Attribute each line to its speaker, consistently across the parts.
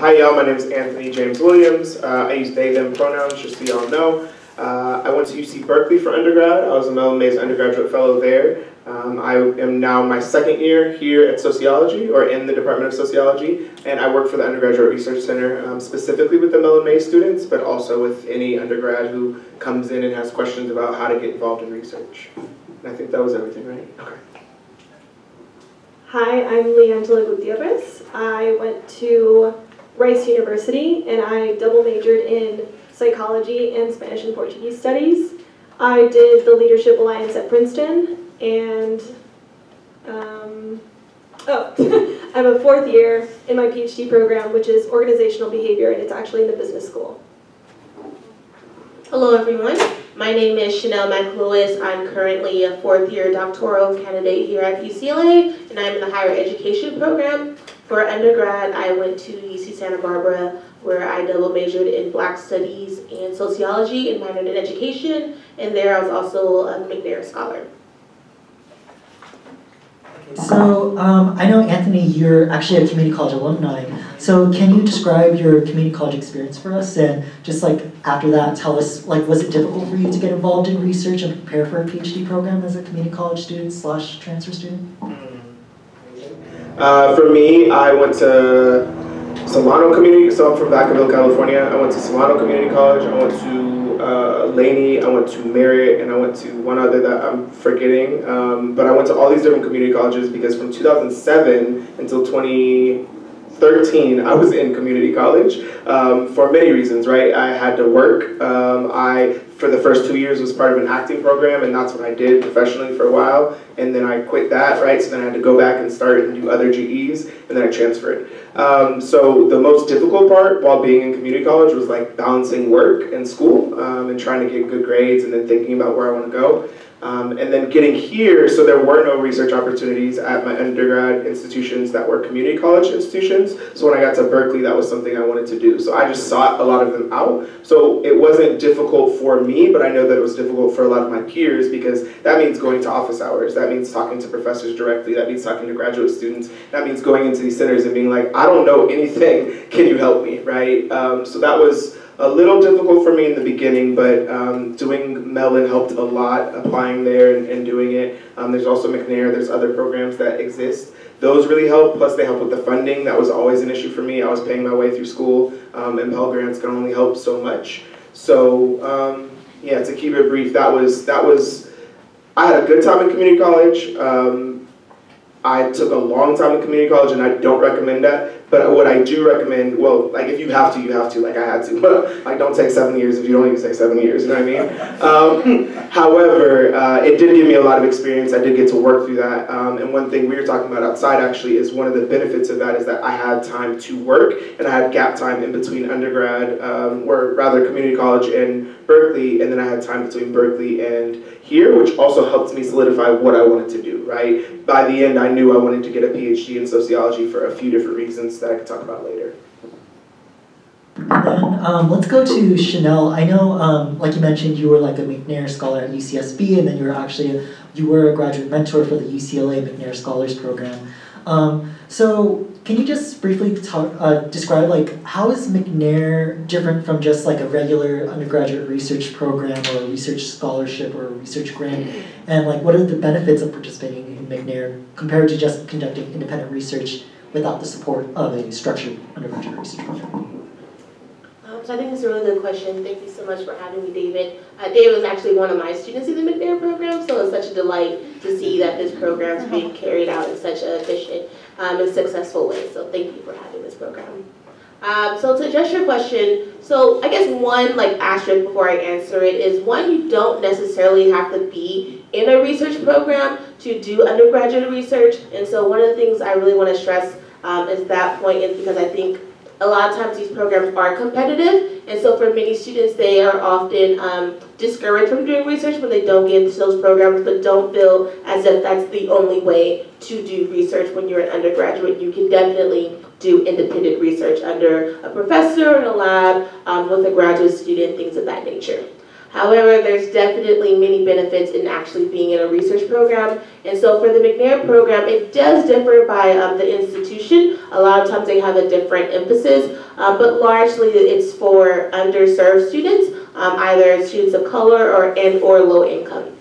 Speaker 1: Hi y'all, my name is Anthony James Williams. I use they, them pronouns, just so y'all know. I went to UC Berkeley for undergrad. I was a Mellon undergraduate fellow there. I am now my second year here at Sociology, or in the Department of Sociology, and I work for the Undergraduate Research Center, specifically with the Mellon students, but also with any undergrad who comes in and has questions about how to get involved in research. And I think that was everything, right? Okay.
Speaker 2: Hi, I'm Lyangela Gutierrez. I went to Rice University and I double majored in psychology and Spanish and Portuguese studies. I did the Leadership Alliance at Princeton, and I'm a fourth year in my PhD program, which is organizational behavior, and it's actually in the business school.
Speaker 3: Hello everyone, my name is Chanel McLewis. I'm currently a fourth year doctoral candidate here at UCLA, and I'm in the higher education program. For undergrad, I went to UC Santa Barbara, where I double majored in Black Studies and Sociology and minored in education, and there I was also a McNair Scholar.
Speaker 4: So I know, Anthony, you're actually a community college alumni. So can you describe your community college experience for us? And just like after that, tell us, like, was it difficult for you to get involved in research and prepare for a PhD program as a community college student / transfer student?
Speaker 1: For me, I went to Solano Community, so I'm from Vacaville, California. I went to Solano Community College, I went to Laney, I went to Merritt, and I went to one other that I'm forgetting. But I went to all these different community colleges because from 2007 until 2013, I was in community college for many reasons, right? I had to work. For the first 2 years, was part of an acting program, and that's what I did professionally for a while. And then I quit that, right? So then I had to go back and start and do other GEs, and then I transferred. So the most difficult part while being in community college was like balancing work and school and trying to get good grades and then thinking about where I want to go. And then getting here, so there were no research opportunities at my undergrad institutions that were community college institutions. So when I got to Berkeley, that was something I wanted to do. So I just sought a lot of them out. So it wasn't difficult for me, but I know that it was difficult for a lot of my peers because that means going to office hours. That means talking to professors directly. That means talking to graduate students. That means going into these centers and being like, I don't know anything. Can you help me, right? So that was a little difficult for me in the beginning, but doing Mellon helped a lot, applying there and doing it. There's also McNair, there's other programs that exist. Those really help, plus they help with the funding. That was always an issue for me. I was paying my way through school, and Pell Grants can only help so much. So yeah, to keep it brief, I had a good time in community college. I took a long time in community college, and I don't recommend that. But what I do recommend, well, like if you have to, you have to, like I had to. But like don't take 7 years if you don't even take 7 years, you know what I mean? However, it did give me a lot of experience. I did get to work through that. And one thing we were talking about outside actually is one of the benefits of that is that I had time to work, and I had gap time in between undergrad, or rather community college and Berkeley, and then I had time between Berkeley and here, which also helped me solidify what I wanted to do, right? By the end, I knew I wanted to get a PhD in sociology for a few different reasons that I could talk about later.
Speaker 4: And then let's go to Chanel. I know, like you mentioned, you were like a McNair Scholar at UCSB, and then you were a graduate mentor for the UCLA McNair Scholars Program. So can you just briefly describe like how is McNair different from just like a regular undergraduate research program or a research scholarship or a research grant, and like what are the benefits of participating in McNair compared to just conducting independent research without the support of a structured undergraduate research program?
Speaker 3: So I think it's a really good question. Thank you so much for having me, David. David was actually one of my students in the McNair program, so it's such a delight to see that this program is being carried out in such an efficient and successful way. So thank you for having this program. So to address your question, so I guess one like asterisk before I answer it is one, you don't necessarily have to be in a research program to do undergraduate research. And so one of the things I really want to stress is that point is because I think a lot of times these programs are competitive, and so for many students they are often discouraged from doing research when they don't get into those programs, but don't feel as if that's the only way to do research when you're an undergraduate. You can definitely do independent research under a professor in a lab with a graduate student, things of that nature. However, there's definitely many benefits in actually being in a research program. And so for the McNair program, it does differ by the institution. A lot of times they have a different emphasis, but largely it's for underserved students, either students of color or low income.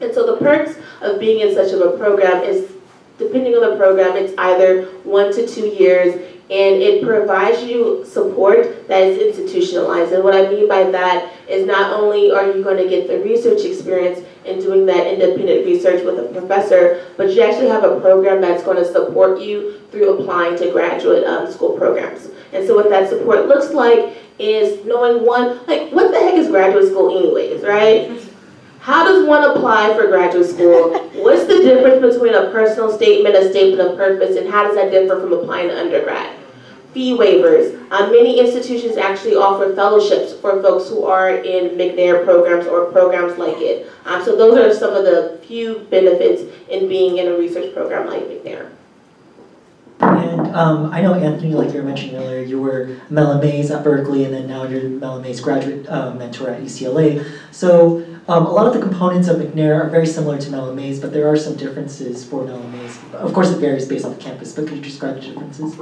Speaker 3: And so the perks of being in such of a program is, depending on the program, it's either 1 to 2 years, and it provides you support that is institutionalized. And what I mean by that is not only are you going to get the research experience in doing that independent research with a professor, but you actually have a program that's going to support you through applying to graduate school programs. And so what that support looks like is knowing what the heck is graduate school anyways, right? How does one apply for graduate school? What's the difference between a personal statement, a statement of purpose, and how does that differ from applying to undergrad? Fee waivers. Many institutions actually offer fellowships for folks who are in McNair programs or programs like it. So those are some of the few benefits in being in a research program like McNair.
Speaker 4: And I know, Anthony, like you were mentioning earlier, you were Mellon Mays at Berkeley, and then now you're Mellon Mays graduate mentor at UCLA. So a lot of the components of McNair are very similar to Mellon Mays, but there are some differences for Mellon Mays. Of course, it varies based off the campus, but could you describe the differences?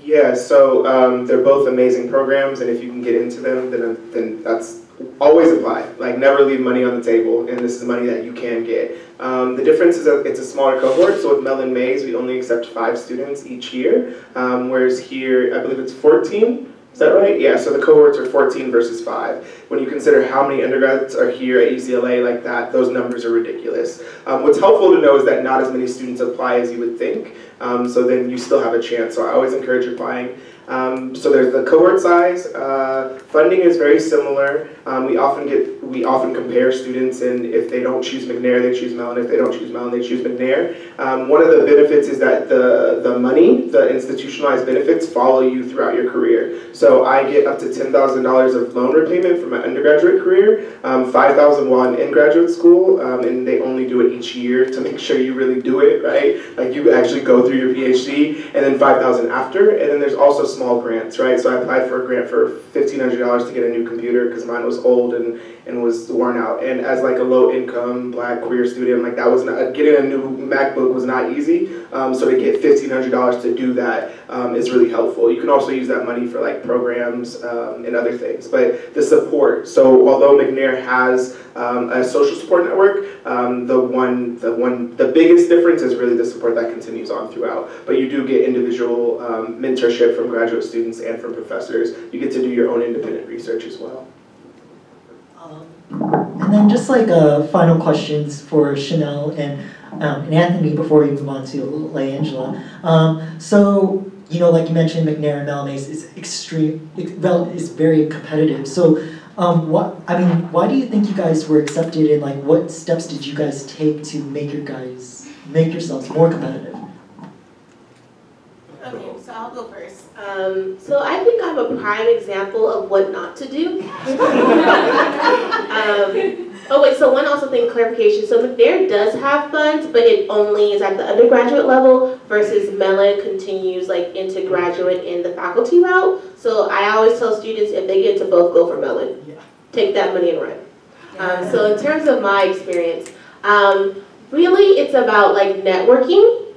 Speaker 1: Yeah, so they're both amazing programs, and if you can get into them, then that's always apply. Like, never leave money on the table, and this is money that you can get. The difference is that it's a smaller cohort, so with Mellon Mays, we only accept 5 students each year, whereas here, I believe it's 14. Is that right? Yeah, so the cohorts are 14 versus 5. When you consider how many undergrads are here at UCLA like that, those numbers are ridiculous. What's helpful to know is that not as many students apply as you would think, so then you still have a chance. So I always encourage applying. So there's the cohort size. Funding is very similar. We often compare students, and if they don't choose McNair, they choose Mellon. If they don't choose Mellon, they choose McNair. One of the benefits is that the money, the institutionalized benefits, follow you throughout your career. So I get up to $10,000 of loan repayment for my undergraduate career, $5,000 while I'm in graduate school, and they only do it each year to make sure you really do it, right? Like, you actually go through your PhD, and then $5,000 after, and then there's also small grants, right? So I applied for a grant for $1,500 to get a new computer because mine was old and was worn out. And as like a low-income Black queer student, like, that was not, getting a new MacBook was not easy. So to get $1,500 to do that is really helpful. You can also use that money for like programs and other things. But the support. So although McNair has a social support network, the biggest difference is really the support that continues on throughout. But you do get individual mentorship from graduate students and from professors. You get to do your own independent research as well.
Speaker 4: And then just like final questions for Chanel and Anthony before we move on to Lyangela. So, you know, like you mentioned, McNair and Mellon Mays is is very competitive. So, why do you think you guys were accepted, and like what steps did you guys take to make yourselves more competitive?
Speaker 3: Okay, so I'll go first. So I think I'm a prime example of what not to do. Oh wait, so one also thing, clarification. So McNair does have funds, but it only is at the undergraduate level versus Mellon continues like into graduate in the faculty route. So I always tell students, if they get to both, go for Mellon. Yeah. Take that money and run. So in terms of my experience, really it's about like networking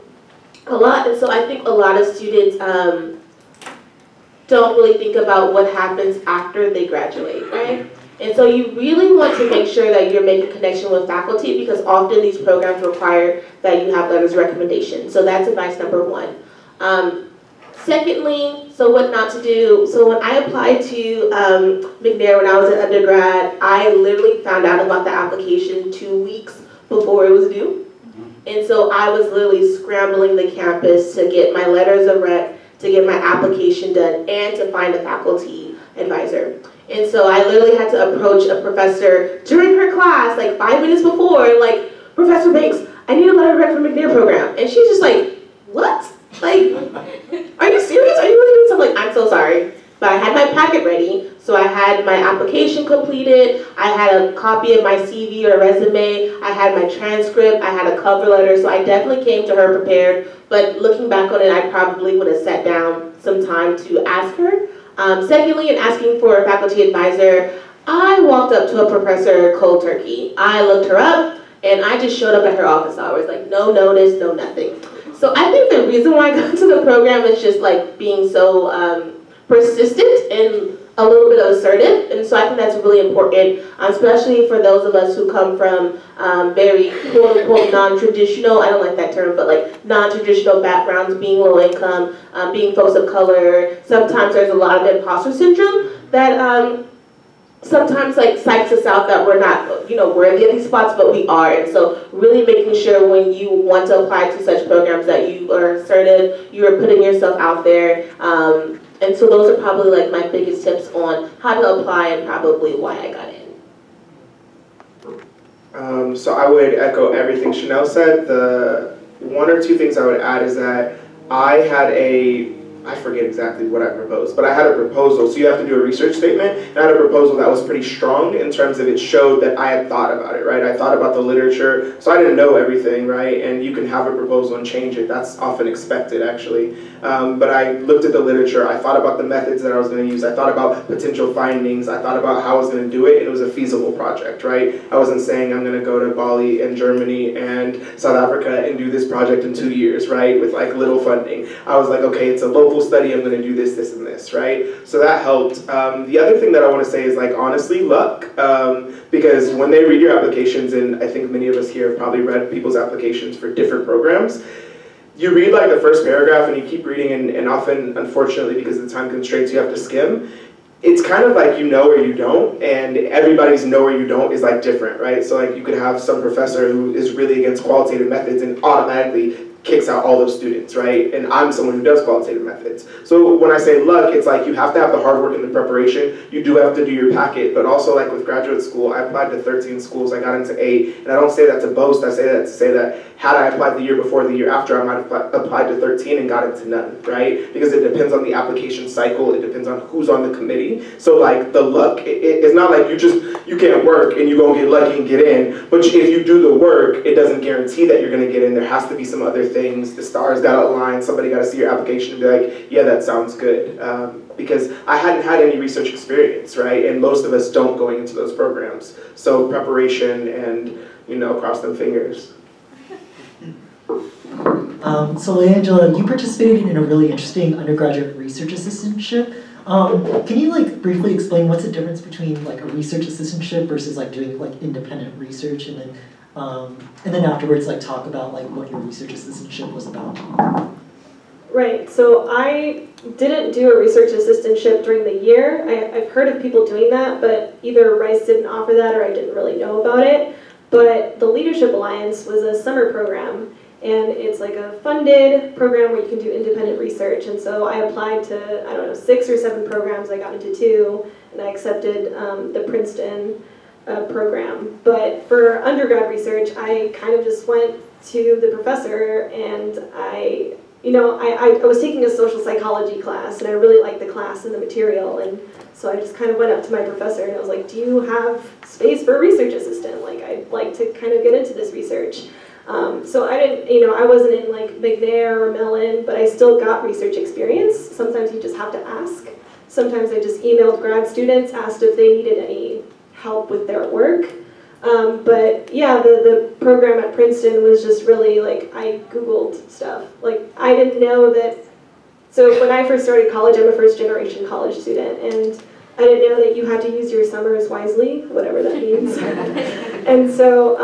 Speaker 3: a lot. And so I think a lot of students don't really think about what happens after they graduate, right? And so you really want to make sure that you're making connection with faculty, because often these programs require that you have letters of recommendation. So that's advice number 1. Secondly, so what not to do. So when I applied to McNair when I was an undergrad, I literally found out about the application 2 weeks before it was due. And so I was literally scrambling the campus to get my letters of rec, to get my application done, and to find a faculty advisor. And so I literally had to approach a professor during her class, like 5 minutes before, like, Professor Banks, I need a letter of rec for McNair program. And she's just like, what? Like, are you serious? Are you really doing something? Like, I'm so sorry. But I had my packet ready, so I had my application completed, I had a copy of my CV or resume, I had my transcript, I had a cover letter, so I definitely came to her prepared. But looking back on it, I probably would have sat down some time to ask her. Secondly, in asking for a faculty advisor, I walked up to a professor cold turkey. I looked her up, and I just showed up at her office hours, like no notice, no nothing. So I think the reason why I got to the program is just like being so persistent and a little bit assertive, and so I think that's really important, especially for those of us who come from very quote-unquote non-traditional, I don't like that term, but like non-traditional backgrounds, being low income, being folks of color. Sometimes there's a lot of imposter syndrome that sometimes like psychs us out that we're not, worthy of these spots, but we are. And so really making sure when you want to apply to such programs that you are assertive, you are putting yourself out there. And so those are probably like my biggest tips on how to apply and probably why I got in.
Speaker 1: So I would echo everything Chanel said. The one or two things I would add is that I had I forget exactly what I proposed, but I had a proposal. So you have to do a research statement, and I had a proposal that was pretty strong in terms of it showed that I had thought about it, right? I thought about the literature, so I didn't know everything, right? And you can have a proposal and change it. That's often expected, actually. But I looked at the literature. I thought about the methods that I was going to use. I thought about potential findings. I thought about how I was going to do it, and it was a feasible project, right? I wasn't saying I'm going to go to Bali and Germany and South Africa and do this project in 2 years, right? With like little funding. I was like, okay, it's a local study, I'm going to do this, this, and this, right? So that helped. The other thing that I want to say is like, honestly, luck. Because when they read your applications, and I think many of us here have probably read people's applications for different programs, you read like the first paragraph and you keep reading, and often, unfortunately, because of the time constraints, you have to skim. It's kind of like you know or you don't, and everybody's know or you don't is like different, right? So like you could have some professor who is really against qualitative methods and automatically kicks out all those students, right? And I'm someone who does qualitative methods. So when I say luck, it's like you have to have the hard work and the preparation. You do have to do your packet, but also like with graduate school, I applied to 13 schools, I got into 8, and I don't say that to boast, I say that to say that had I applied the year before, the year after, I might have applied to 13 and got into none, right? Because it depends on the application cycle, it depends on who's on the committee. So like the luck, it's not like you can't work and you're gonna get lucky and get in, but if you do the work, it doesn't guarantee that you're gonna get in. There has to be some other things. The stars gotta align, somebody gotta see your application and be like, yeah, that sounds good. Because I hadn't had any research experience, right? And most of us don't going into those programs. So preparation and, cross them fingers.
Speaker 4: So Lyangela, you participated in a really interesting undergraduate research assistantship. Can you briefly explain what's the difference between like a research assistantship versus like doing like independent research, and then afterwards talk about what your research assistantship was about?
Speaker 2: Right, so I didn't do a research assistantship during the year. I've heard of people doing that, but either Rice didn't offer that or I didn't really know about it. But the Leadership Alliance was a summer program, and it's like a funded program where you can do independent research. And so I applied to, 6 or 7 programs. I got into 2, and I accepted the Princeton program. But for undergrad research, I kind of just went to the professor, and I was taking a social psychology class, and I really liked the class and the material, and so I just kind of went up to my professor and I was like, do you have space for a research assistant? Like, I'd like to kind of get into this research. So I didn't, I wasn't in McNair or Mellon, but I still got research experience. Sometimes you just have to ask. Sometimes I just emailed grad students, asked if they needed any help with their work. But yeah, the program at Princeton was just really I Googled stuff. I didn't know that, so when I first started college, I'm a first generation college student, and I didn't know that you had to use your summers wisely, whatever that means. And so,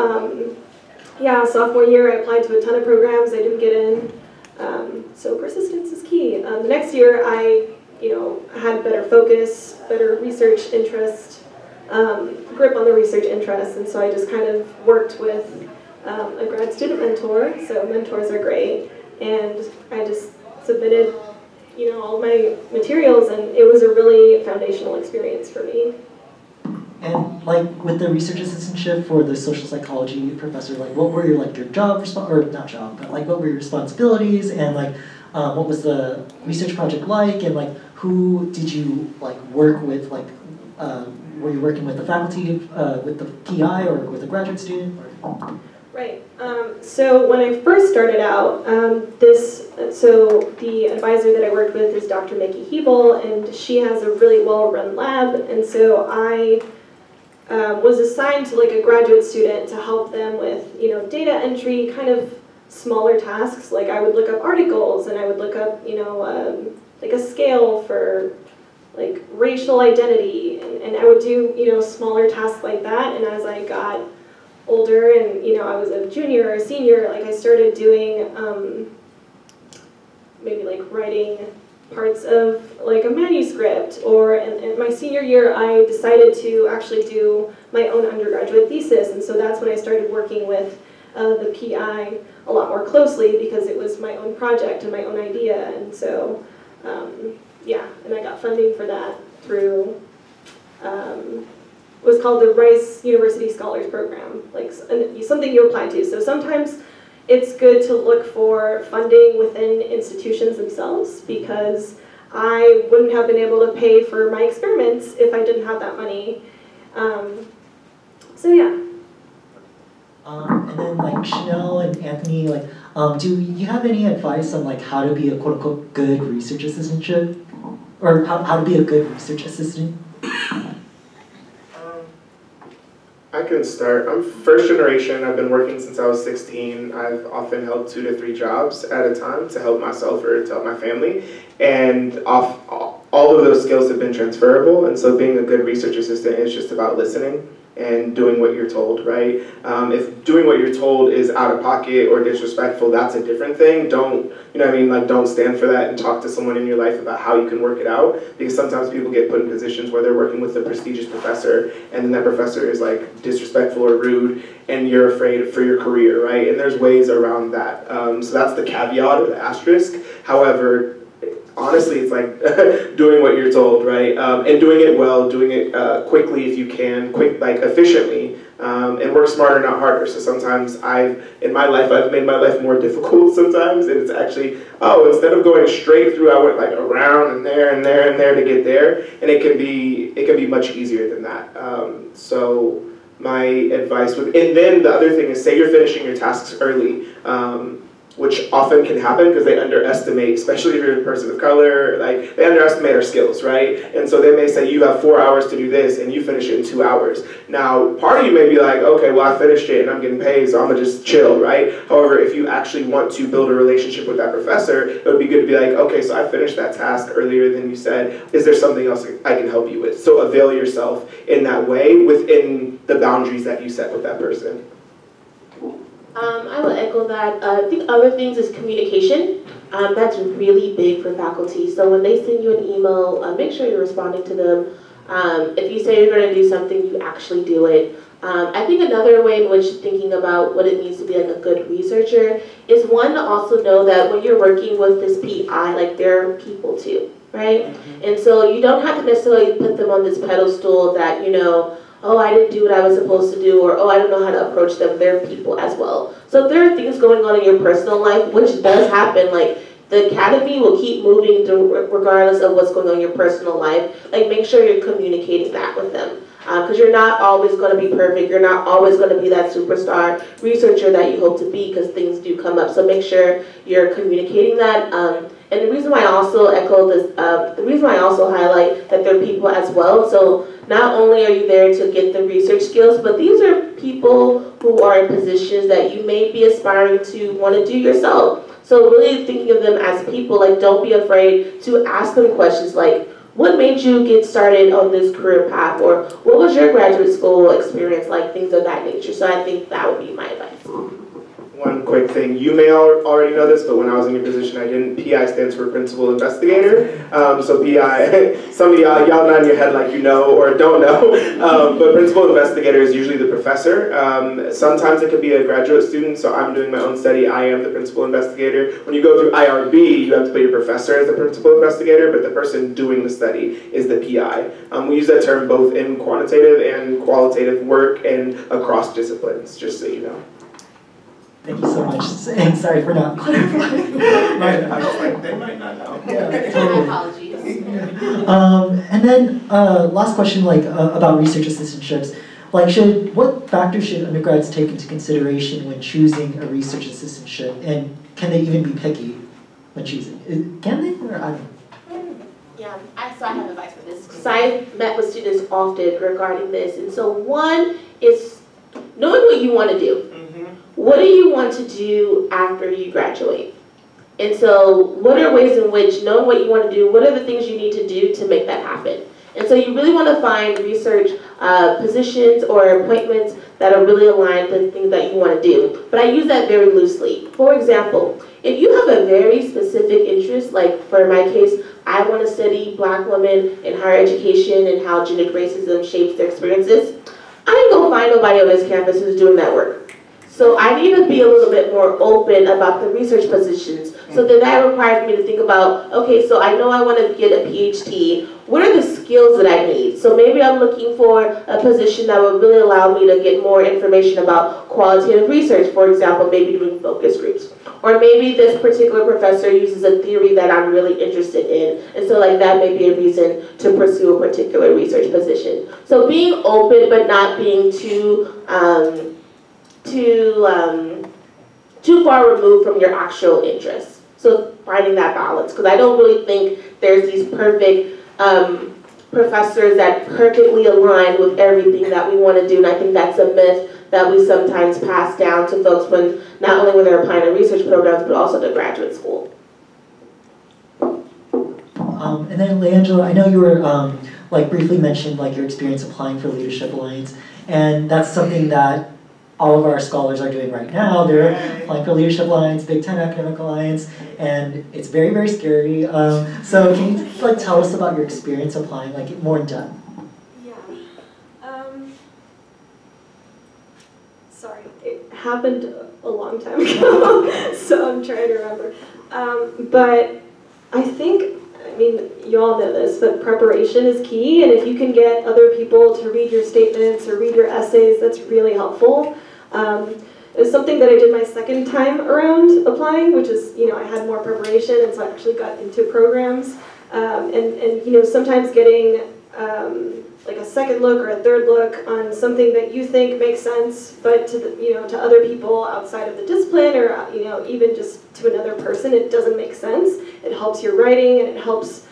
Speaker 2: yeah, sophomore year I applied to a ton of programs, I didn't get in. So persistence is key. The next year I, had better focus, better research interest, grip on the research interest, and so I just kind of worked with a grad student mentor, so mentors are great, and I just submitted all my materials, and it was a really foundational experience for me.
Speaker 4: And with the research assistantship for the social psychology professor, what were your job what were your responsibilities, and what was the research project like, and who did you work with, were you working with the faculty, with the PI, or with a graduate student?
Speaker 2: Right. So when I first started out, so the advisor that I worked with is Dr. Mickey Hebel, and she has a really well-run lab, and so I was assigned to like a graduate student to help them with, you know, data entry, kind of smaller tasks. Like I would look up articles and I would look up, you know, like a scale for like racial identity, and I would do, you know, smaller tasks like that. And as I got older and, you know, I was a junior or a senior, like I started doing maybe like writing parts of like a manuscript, or in my senior year I decided to actually do my own undergraduate thesis, and so that's when I started working with the PI a lot more closely, because it was my own project and my own idea. And so yeah, and I got funding for that through it was called the Rice University Scholars Program, like something you apply to. So sometimes it's good to look for funding within institutions themselves, because I wouldn't have been able to pay for my experiments if I didn't have that money. So yeah.
Speaker 4: And then like Chanel and Anthony, like, do you have any advice on like how to be a quote-unquote good research assistantship? Or how to be a good research assistant?
Speaker 1: I can start. I'm first generation. I've been working since I was 16. I've often held 2 to 3 jobs at a time to help myself or to help my family. And all of those skills have been transferable. And so being a good research assistant is just about listening and doing what you're told, right? If doing what you're told is out of pocket or disrespectful, that's a different thing. Don't, you know what I mean, like don't stand for that, and talk to someone in your life about how you can work it out, because sometimes people get put in positions where they're working with a prestigious professor, and then that professor is like disrespectful or rude, and you're afraid for your career, right? And there's ways around that. So that's the caveat or the asterisk. However, honestly, it's like doing what you're told, right? And doing it well, doing it quickly if you can, like efficiently, and work smarter, not harder. So sometimes in my life, I've made my life more difficult sometimes, and it's actually, instead of going straight through, I went like around and there and there and there to get there, and it can be much easier than that. So my advice would, and then the other thing is, say you're finishing your tasks early, which often can happen because they underestimate, especially if you're a person of color, like they underestimate our skills, right? And so they may say you have 4 hours to do this and you finish it in 2 hours. Now, part of you may be like, okay, well I finished it and I'm getting paid, so I'm gonna just chill, right? However, if you actually want to build a relationship with that professor, it would be good to be like, okay, so I finished that task earlier than you said. Is there something else I can help you with? So avail yourself in that way within the boundaries that you set with that person.
Speaker 3: I will echo that. I think other things is communication. That's really big for faculty. So when they send you an email, make sure you're responding to them. If you say you're going to do something, you actually do it. I think another way in which thinking about what it means to be like a good researcher is, one, to also know that when you're working with this PI, like they're people too, right? Mm-hmm. And so you don't have to necessarily put them on this pedestal that, you know, oh, I didn't do what I was supposed to do, or oh, I don't know how to approach them. They're people as well. So if there are things going on in your personal life, which does happen, like the academy will keep moving through regardless of what's going on in your personal life, like make sure you're communicating that with them. Because you're not always going to be perfect. You're not always going to be that superstar researcher that you hope to be, because things do come up. So make sure you're communicating that. And the reason why I also echo this, the reason why I also highlight that they're people as well. So not only are you there to get the research skills, but these are people who are in positions that you may be aspiring to want to do yourself. So really thinking of them as people, like don't be afraid to ask them questions like, what made you get started on this career path? Or what was your graduate school experience like? Things of that nature. So I think that would be my advice.
Speaker 1: One quick thing, you may already know this, but when I was in your position I didn't. PI stands for Principal Investigator. So PI, some of y'all nod your head like you know or don't know, but Principal Investigator is usually the professor. Sometimes it could be a graduate student, so I'm doing my own study, I am the Principal Investigator. When you go through IRB, you have to put your professor as the Principal Investigator, but the person doing the study is the PI. We use that term both in quantitative and qualitative work and across disciplines, just so you know.
Speaker 4: Thank you so much, and sorry for not clarifying.
Speaker 1: I was like, they might not know.
Speaker 4: Yeah,
Speaker 3: totally. Apologies.
Speaker 4: And then last question, like about research assistantships. Like, what factors should undergrads take into consideration when choosing a research assistantship, and can they even be picky when choosing? Can they, or I don't know?
Speaker 3: Yeah, I have advice for this, because I met with students often regarding this. And so one is knowing what you want to do. What do you want to do after you graduate? And so what are ways in which, knowing what you want to do, what are the things you need to do to make that happen? And so you really want to find research positions or appointments that are really aligned with things that you want to do. But I use that very loosely. For example, if you have a very specific interest, like for my case, I want to study Black women in higher education and how gendered racism shapes their experiences, I ain't gonna find nobody on this campus who's doing that work. So I need to be a little bit more open about the research positions. So then that requires me to think about, okay, so I know I want to get a PhD. What are the skills that I need? So maybe I'm looking for a position that would really allow me to get more information about qualitative research, for example, maybe doing focus groups. Or maybe this particular professor uses a theory that I'm really interested in. And so like that may be a reason to pursue a particular research position. So being open but not being too far removed from your actual interests. So finding that balance, because I don't really think there's these perfect professors that perfectly align with everything that we want to do, and I think that's a myth that we sometimes pass down to folks when, not only when they're applying to research programs, but also to graduate school.
Speaker 4: And then Lyangela, I know you were like briefly mentioned like your experience applying for Leadership Alliance, and that's something that all of our scholars are doing right now. They're applying for Leadership Alliance, Big Ten Academic Alliance, and it's very, very scary. So can you like tell us about your experience applying, like more in depth?
Speaker 2: Yeah. Sorry, it happened a long time ago, so I'm trying to remember. But I think, I mean, you all know this, but preparation is key, and if you can get other people to read your statements or read your essays, that's really helpful. It was something that I did my second time around applying, which is, you know, I had more preparation, and so I actually got into programs. And you know, sometimes getting like a second look or a third look on something that you think makes sense, but to the, you know, to other people outside of the discipline, or you know, even just to another person, it doesn't make sense. It helps your writing, and it helps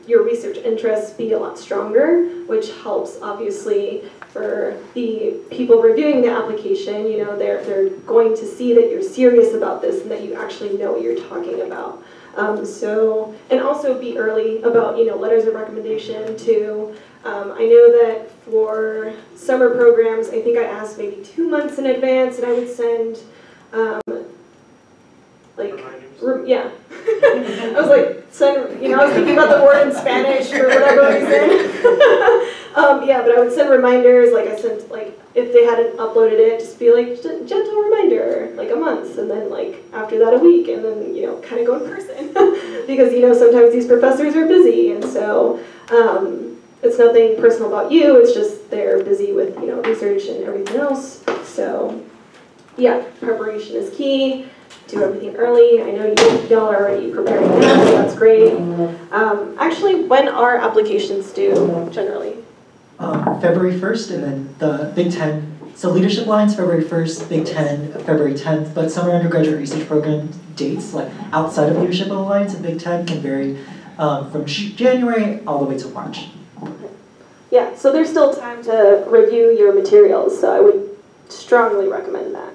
Speaker 2: your research interests be a lot stronger, which helps obviously for the people reviewing the application. You know, they're going to see that you're serious about this and that you actually know what you're talking about. So, and also be early about, you know, letters of recommendation too. I know that for summer programs, I think I asked maybe 2 months in advance, and I would send, yeah. I was like, send, you know, I was thinking about the word in Spanish for whatever reason. Yeah, but I would send reminders, like I sent, like, if they hadn't uploaded it, just be like, gentle reminder, like a month, and then like after that a week, and then, you know, kind of go in person. Because, you know, sometimes these professors are busy, and so it's nothing personal about you, it's just they're busy with, you know, research and everything else. So yeah, preparation is key. Do everything early. I know y'all are already preparing now, so that's great. Actually, when are applications due generally?
Speaker 4: February 1st, and then the Big Ten. So Leadership Alliance, February 1st, Big Ten, February 10th, but summer undergraduate research program dates, like outside of Leadership Alliance and Big Ten, can vary from January all the way to March.
Speaker 2: Yeah, so there's still time to review your materials, so I would strongly recommend that.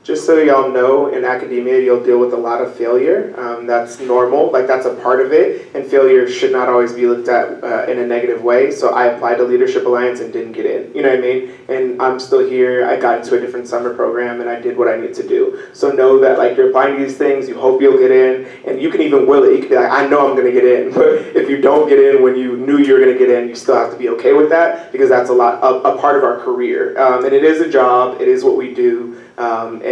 Speaker 1: Just so y'all know, in academia, you'll deal with a lot of failure. That's normal, like that's a part of it, and failure should not always be looked at in a negative way. So I applied to Leadership Alliance and didn't get in, you know what I mean? And I'm still here, I got into a different summer program, and I did what I need to do. So know that like you're applying to these things, you hope you'll get in, and you can even will it. You can be like, I know I'm gonna get in, but if you don't get in when you knew you were gonna get in, you still have to be okay with that, because that's a part of our career. And it is a job, it is what we do.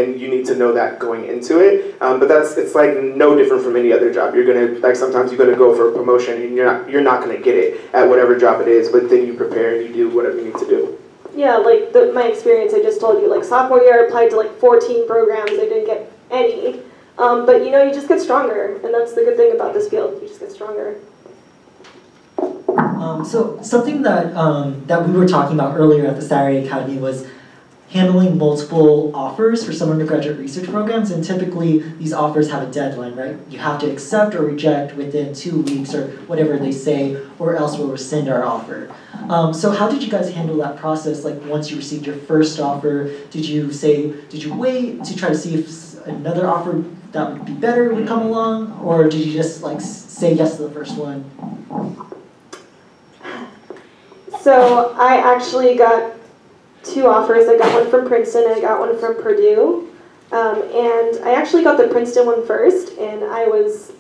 Speaker 1: And you need to know that going into it, but it's like no different from any other job. You're gonna, like, sometimes you're gonna go for a promotion and you're not gonna get it at whatever job it is, but then you prepare and you do whatever you need to do.
Speaker 2: Yeah, like my experience, I just told you, like sophomore year I applied to like 14 programs, I didn't get any, but you know, you just get stronger, and that's the good thing about this field, you just get stronger.
Speaker 4: So something that that we were talking about earlier at the Saturday Academy was handling multiple offers for some undergraduate research programs, and typically these offers have a deadline, right? You have to accept or reject within 2 weeks or whatever they say, or else we'll rescind our offer. So how did you guys handle that process? Like once you received your first offer, did you wait to try to see if another offer that would be better would come along, or did you just like say yes to the first one?
Speaker 2: So I actually got 2 offers. I got one from Princeton and I got one from Purdue. And I actually got the Princeton one first, and I was,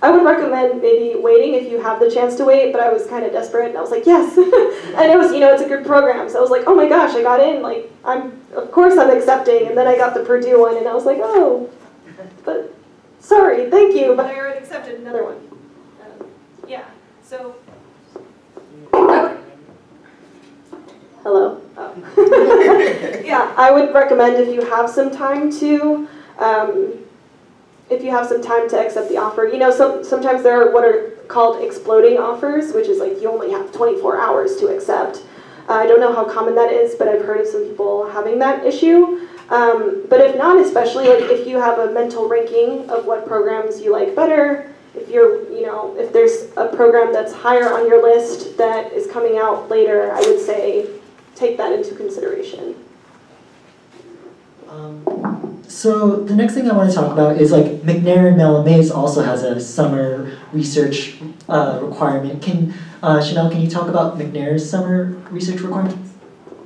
Speaker 2: I would recommend maybe waiting if you have the chance to wait, but I was kind of desperate and I was like, yes. And it was, it's a good program. So I was like, oh my gosh, I got in, like, of course I'm accepting. And then I got the Purdue one and I was like, oh, but sorry, thank you, but I already accepted another one. Yeah, so. Hello? Oh. Yeah, I would recommend if you have some time to, accept the offer. Sometimes there are what are called exploding offers, which is like you only have 24 hours to accept. I don't know how common that is, but I've heard of some people having that issue. But if not, especially like if you have a mental ranking of what programs you like better, if if there's a program that's higher on your list that is coming out later, I would say take that into consideration.
Speaker 4: So the next thing I want to talk about is like McNair and Mellon also has a summer research requirement. Chanel, can you talk about McNair's summer research requirements?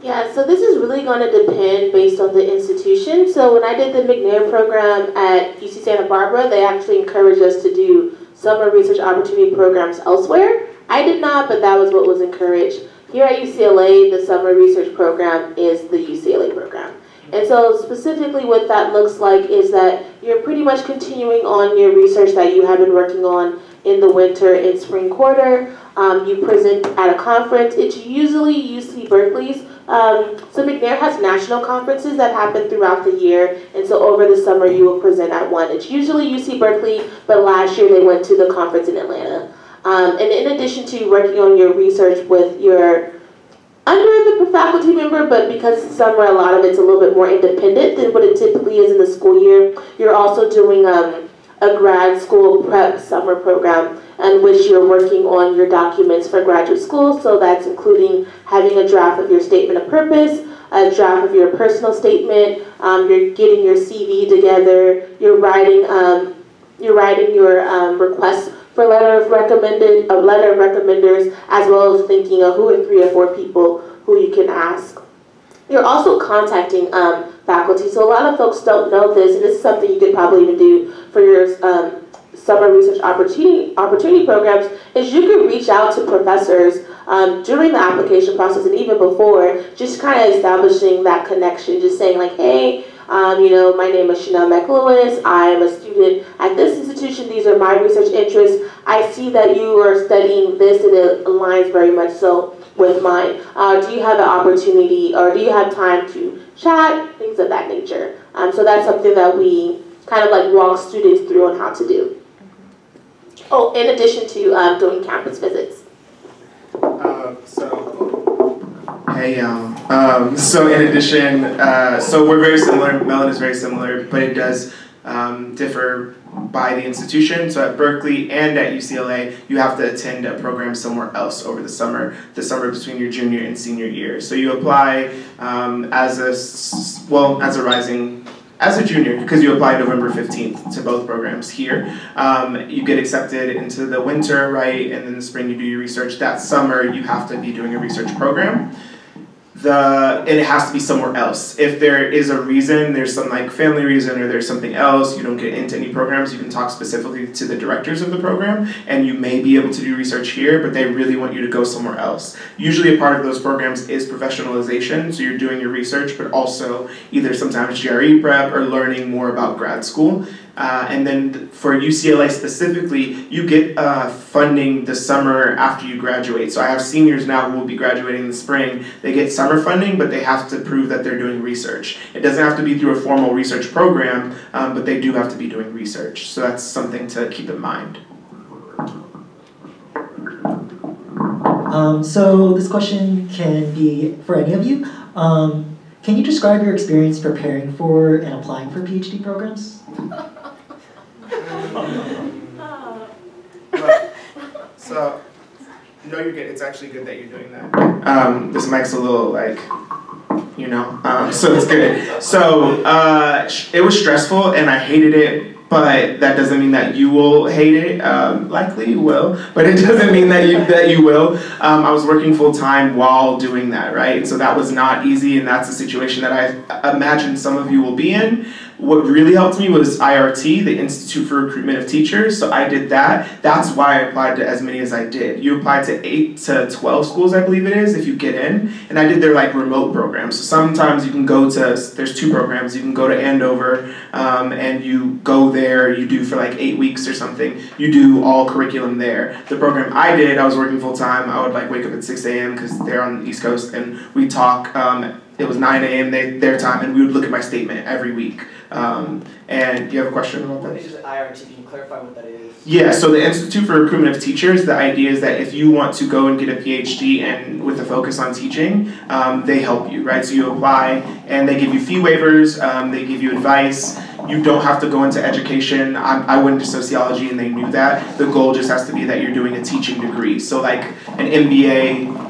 Speaker 3: Yeah, so this is really going to depend based on the institution. So when I did the McNair program at UC Santa Barbara, they actually encouraged us to do summer research opportunity programs elsewhere. I did not, but that was what was encouraged. Here at UCLA, the summer research program is the UCLA program. And so specifically what that looks like is that you're pretty much continuing on your research that you have been working on in the winter and spring quarter. You present at a conference. It's usually UC Berkeley's. So McNair has national conferences that happen throughout the year, and so over the summer you will present at one. It's usually UC Berkeley, but last year they went to the conference in Atlanta. And in addition to working on your research with your under the faculty member, but because it's summer, a lot of it's a little bit more independent than what it typically is in the school year. You're also doing a grad school prep summer program in which you're working on your documents for graduate school. So that's including having a draft of your statement of purpose, a draft of your personal statement, you're getting your CV together, you're writing your request for letter of recommenders, as well as thinking of who are 3 or 4 people who you can ask. You're also contacting faculty. So a lot of folks don't know this, and this is something you could probably even do for your summer research opportunity programs, is you can reach out to professors during the application process and even before, just kind of establishing that connection, just saying like, hey, my name is Chanel McLewis. I am a student at this institution. These are my research interests. I see that you are studying this and it aligns very much so with mine. Do you have an opportunity or do you have time to chat? Things of that nature. So that's something that we kind of like walk students through on how to do. Oh, in addition to doing campus visits.
Speaker 1: Hey y'all. So in addition, so we're very similar. Mellon is very similar, but it does differ by the institution. So at Berkeley and at UCLA, you have to attend a program somewhere else over the summer between your junior and senior year. So you apply as a junior, because you apply November 15th to both programs here. You get accepted into the winter, right? And then the spring you do your research. That summer you have to be doing a research program. And it has to be somewhere else. If there is a reason, there's some like family reason or there's something else, you don't get into any programs, you can talk specifically to the directors of the program and you may be able to do research here, but they really want you to go somewhere else. Usually a part of those programs is professionalization, so you're doing your research, but also either sometimes GRE prep or learning more about grad school. And then for UCLA specifically, you get funding the summer after you graduate. So I have seniors now who will be graduating in the spring. They get summer funding, but they have to prove that they're doing research. It doesn't have to be through a formal research program, but they do have to be doing research. So that's something to keep in mind. So this question can be for any of you. Can
Speaker 4: can you describe your experience preparing for and applying for PhD programs?
Speaker 1: So, no, you're good. It's actually good that you're doing that. This mic's a little like, you know, so it's good. So it was stressful and I hated it, but that doesn't mean that you will hate it. Likely you will, but it doesn't mean that you will. I was working full time while doing that, right? So that was not easy, and that's a situation that I imagine some of you will be in. What really helped me was IRT, the Institute for Recruitment of Teachers. So I did that. That's why I applied to as many as I did. You apply to 8 to 12 schools, I believe it is, if you get in. And I did their like remote programs. So sometimes you can go to, there's 2 programs. You can go to Andover and you go there, you do for like 8 weeks or something. You do all curriculum there. The program I did, I was working full time. I would like wake up at 6 a.m. because they're on the East Coast, and we talk. It was 9 a.m. their time, and we would look at my statement every week. And you have a question about that?
Speaker 5: What is IRT? Can you clarify what that is?
Speaker 1: Yeah, so the Institute for Recruitment of Teachers, the idea is that if you want to go and get a PhD and with a focus on teaching, they help you, right? So you apply and they give you fee waivers, they give you advice. You don't have to go into education. I went into sociology and they knew that. The goal just has to be that you're doing a teaching degree. So like an MBA,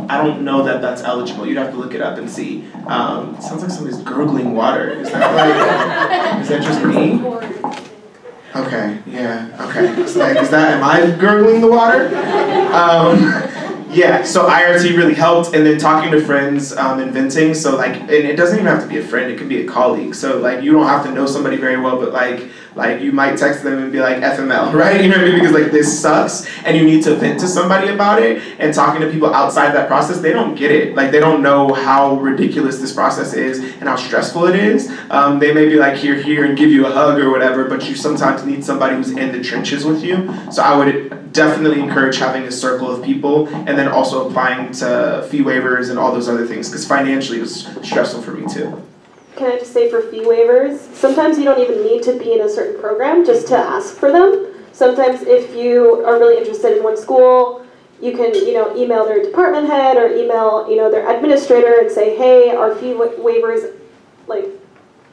Speaker 1: I don't know that that's eligible. You'd have to look it up and see. It sounds like somebody's gurgling water. Is that like, is that just me? Okay, yeah, okay. It's like, am I gurgling the water? Yeah, so IRT really helped, and then talking to friends, inventing, so like, and it doesn't even have to be a friend, it can be a colleague, so like, you don't have to know somebody very well, but like you might text them and be like, FML, right? You know what I mean? Because like, this sucks, and you need to vent to somebody about it, and talking to people outside that process, they don't get it. Like, they don't know how ridiculous this process is, and how stressful it is. They may be like, here, and give you a hug or whatever, but you sometimes need somebody who's in the trenches with you, so I would definitely encourage having a circle of people, and then also applying to fee waivers and all those other things, because financially it was stressful for me too.
Speaker 2: Can I just say for fee waivers, sometimes you don't even need to be in a certain program just to ask for them. Sometimes if you are really interested in one school, you can email their department head or email their administrator and say, hey, are fee waivers like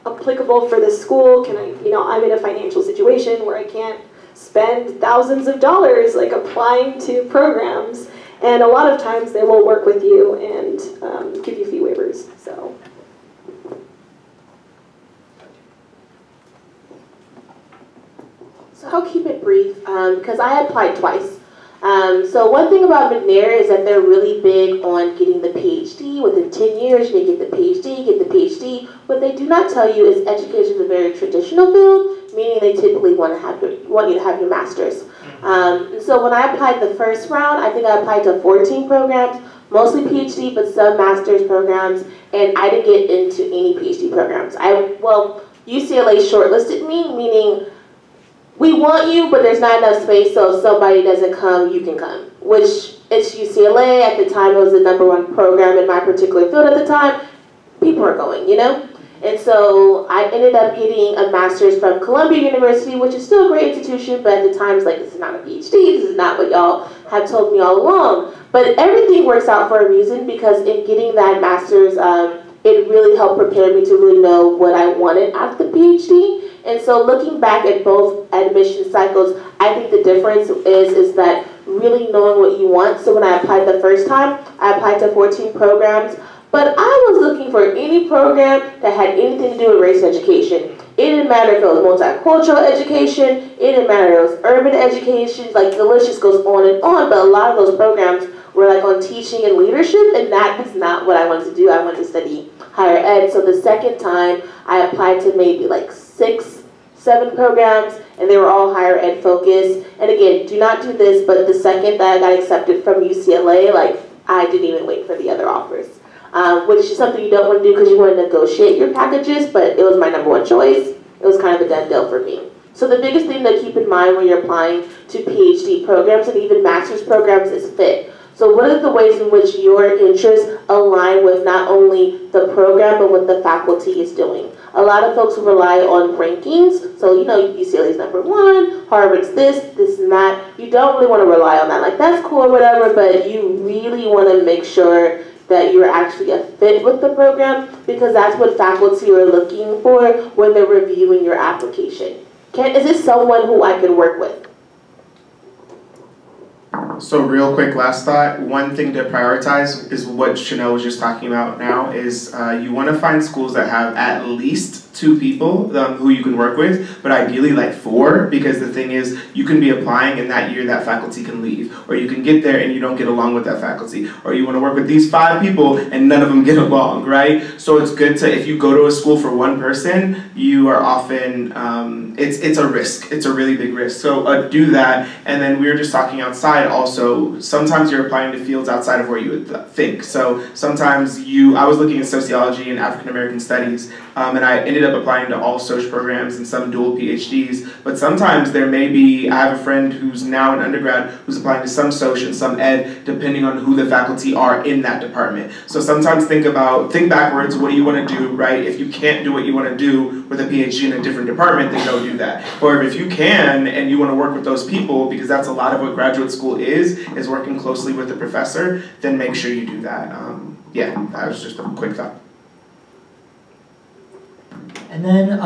Speaker 2: applicable for this school? Can I'm in a financial situation where I can't spend thousands of dollars like applying to programs, and a lot of times they will work with you and give you fee waivers.
Speaker 3: So I'll keep it brief because I applied twice. So one thing about McNair is that they're really big on getting the PhD. Within 10 years, you get the PhD. What they do not tell you is education is a very traditional field, meaning they typically want you to have your master's. And so when I applied the first round, I think I applied to 14 programs, mostly PhD, but some master's programs, and I didn't get into any PhD programs. UCLA shortlisted me, meaning we want you, but there's not enough space, so if somebody doesn't come, you can come. Which, it's UCLA, at the time it was the #1 program in my particular field at the time. People are going, And so I ended up getting a master's from Columbia University, which is still a great institution, but at the time it's like, this is not a PhD, this is not what y'all have told me all along. But everything works out for a reason, because in getting that master's, it really helped prepare me to really know what I wanted out of the PhD. And so looking back at both admission cycles, I think the difference is that really knowing what you want. So when I applied the first time, I applied to 14 programs, but I was looking for any program that had anything to do with race education. It didn't matter if it was multicultural education, it didn't matter if it was urban education, like the list just goes on and on, but a lot of those programs were like on teaching and leadership, and that was not what I wanted to do. I wanted to study higher ed. So the second time, I applied to maybe like 6, 7 programs, and they were all higher ed focused. And again, do not do this, but the second that I got accepted from UCLA, like, I didn't even wait for the other offers. Which is something you don't want to do because you want to negotiate your packages, but it was my #1 choice. It was kind of a done deal for me. So the biggest thing to keep in mind when you're applying to PhD programs and even master's programs is fit. So what are the ways in which your interests align with not only the program, but what the faculty is doing? A lot of folks rely on rankings. So, UCLA's #1, Harvard's this and that. You don't really want to rely on that. Like, that's cool or whatever, but you really want to make sure that you're actually a fit with the program, because that's what faculty are looking for when they're reviewing your application. Is this someone who I could work with?
Speaker 1: So real quick, last thought, one thing to prioritize is what Chanel was just talking about now, is you want to find schools that have at least 2 people who you can work with, but ideally like 4, because the thing is, you can be applying and that year that faculty can leave, or you can get there and you don't get along with that faculty, or you want to work with these 5 people and none of them get along, right? So it's good to, if you go to a school for one person, you are often, it's a risk, it's a really big risk. So do that, and then we were just talking outside also, sometimes you're applying to fields outside of where you would think. So sometimes I was looking at sociology and African American studies, and I ended up applying to all social programs and some dual PhDs, but sometimes there may be, I have a friend who's now an undergrad who's applying to some social and some ed, depending on who the faculty are in that department. So sometimes think backwards, what do you want to do, right? If you can't do what you want to do with a PhD in a different department, then go do that. Or if you can, and you want to work with those people, because that's a lot of what graduate school is working closely with the professor, then make sure you do that. Yeah, that was just a quick thought.
Speaker 4: And then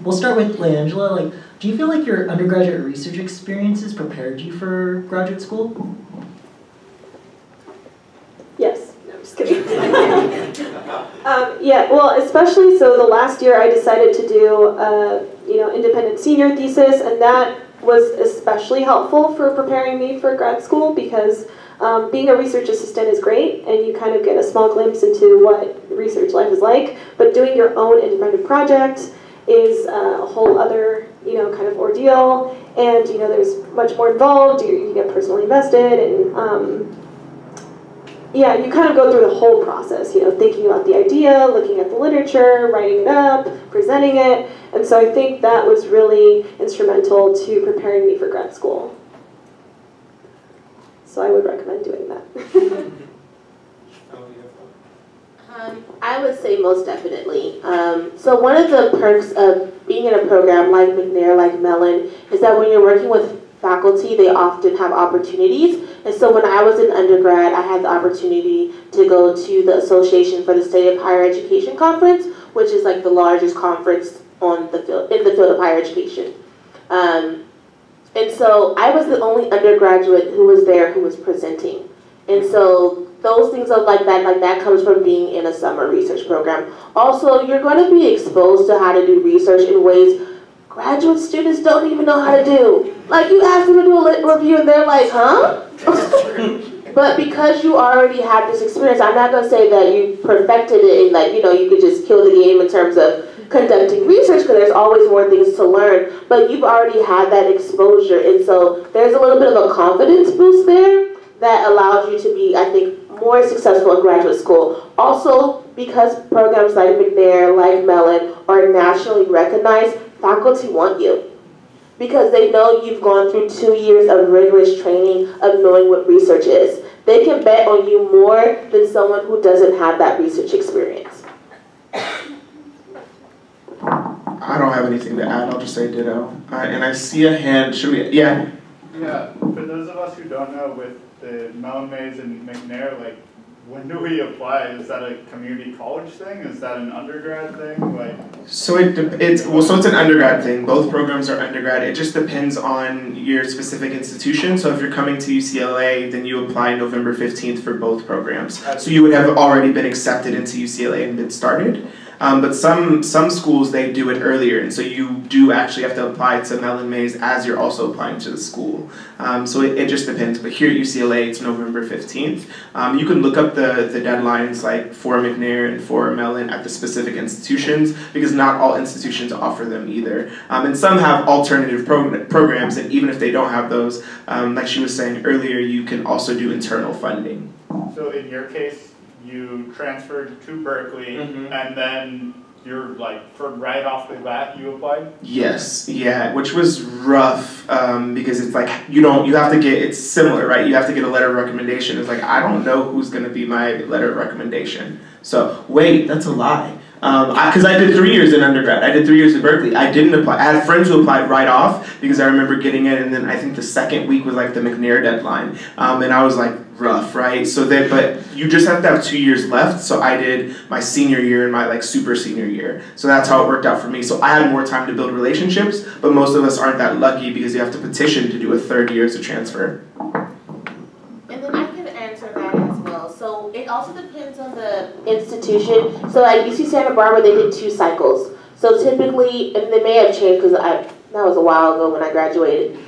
Speaker 4: we'll start with Lyangela. Like, do you feel like your undergraduate research experiences prepared you for graduate school?
Speaker 2: Yes. No, I'm just kidding. Yeah, well, especially so the last year I decided to do independent senior thesis, and that was especially helpful for preparing me for grad school, because being a research assistant is great and you kind of get a small glimpse into what research life is like, but doing your own independent project is a whole other kind of ordeal, and there's much more involved. You get personally invested, and yeah, you kind of go through the whole process, thinking about the idea, looking at the literature, writing it up, presenting it, and so I think that was really instrumental to preparing me for grad school. So I would recommend doing that.
Speaker 3: I would say most definitely. So one of the perks of being in a program like McNair, like Mellon, is that when you're working with faculty, they often have opportunities. And so when I was in undergrad, I had the opportunity to go to the Association for the Study of Higher Education conference, which is like the largest conference in the field of higher education. And so I was the only undergraduate who was there who was presenting. And so those things like that comes from being in a summer research program. Also, you're going to be exposed to how to do research in ways graduate students don't even know how to do. Like, you ask them to do a lit review and they're like, huh? But because you already had this experience, I'm not going to say that you perfected it and you could just kill the game in terms of conducting research, because there's always more things to learn, but you've already had that exposure, and so there's a little bit of a confidence boost there that allows you to be, I think, more successful in graduate school. Also, because programs like McNair, like Mellon, are nationally recognized, faculty want you, because they know you've gone through 2 years of rigorous training of knowing what research is. They can bet on you more than someone who doesn't have that research experience.
Speaker 1: I don't have anything to add, I'll just say ditto. And I see a hand, should we, yeah?
Speaker 6: Yeah, for those of us who don't know, with the Mellon Mays and McNair, like, when do we apply? Is that a community college thing? Is that an undergrad thing?
Speaker 1: So it's an undergrad thing. Both programs are undergrad. It just depends on your specific institution. So if you're coming to UCLA, then you apply November 15th for both programs. So you would have already been accepted into UCLA and been started. But some schools, they do it earlier, and so you do actually have to apply to Mellon Mays as you're also applying to the school. So it just depends, but here at UCLA, it's November 15th. You can look up the deadlines like for McNair and for Mellon at the specific institutions, because not all institutions offer them either. And some have alternative programs, and even if they don't have those, like she was saying earlier, you can also do internal funding.
Speaker 6: So in your case, you transferred to Berkeley, and then you're like, for right off the bat, you applied?
Speaker 1: Yes, yeah, which was rough, because it's like, you have to get, it's similar, right? You have to get a letter of recommendation. It's like, I don't know who's gonna be my letter of recommendation. So, wait, that's a lie. Because I did 3 years in undergrad. I did 3 years at Berkeley. I didn't apply. I had friends who applied right off, because I remember getting it, and then I think the second week was like the McNair deadline. And I was like, rough, right? So that, but you just have to have 2 years left. So I did my senior year and my like super senior year. So that's how it worked out for me. So I had more time to build relationships, but most of us aren't that lucky because you have to petition to do a third year to transfer.
Speaker 3: And then I can answer that as well. So it also depends on the institution. So at UC Santa Barbara, they did 2 cycles. So typically, and they may have changed because that was a while ago when I graduated.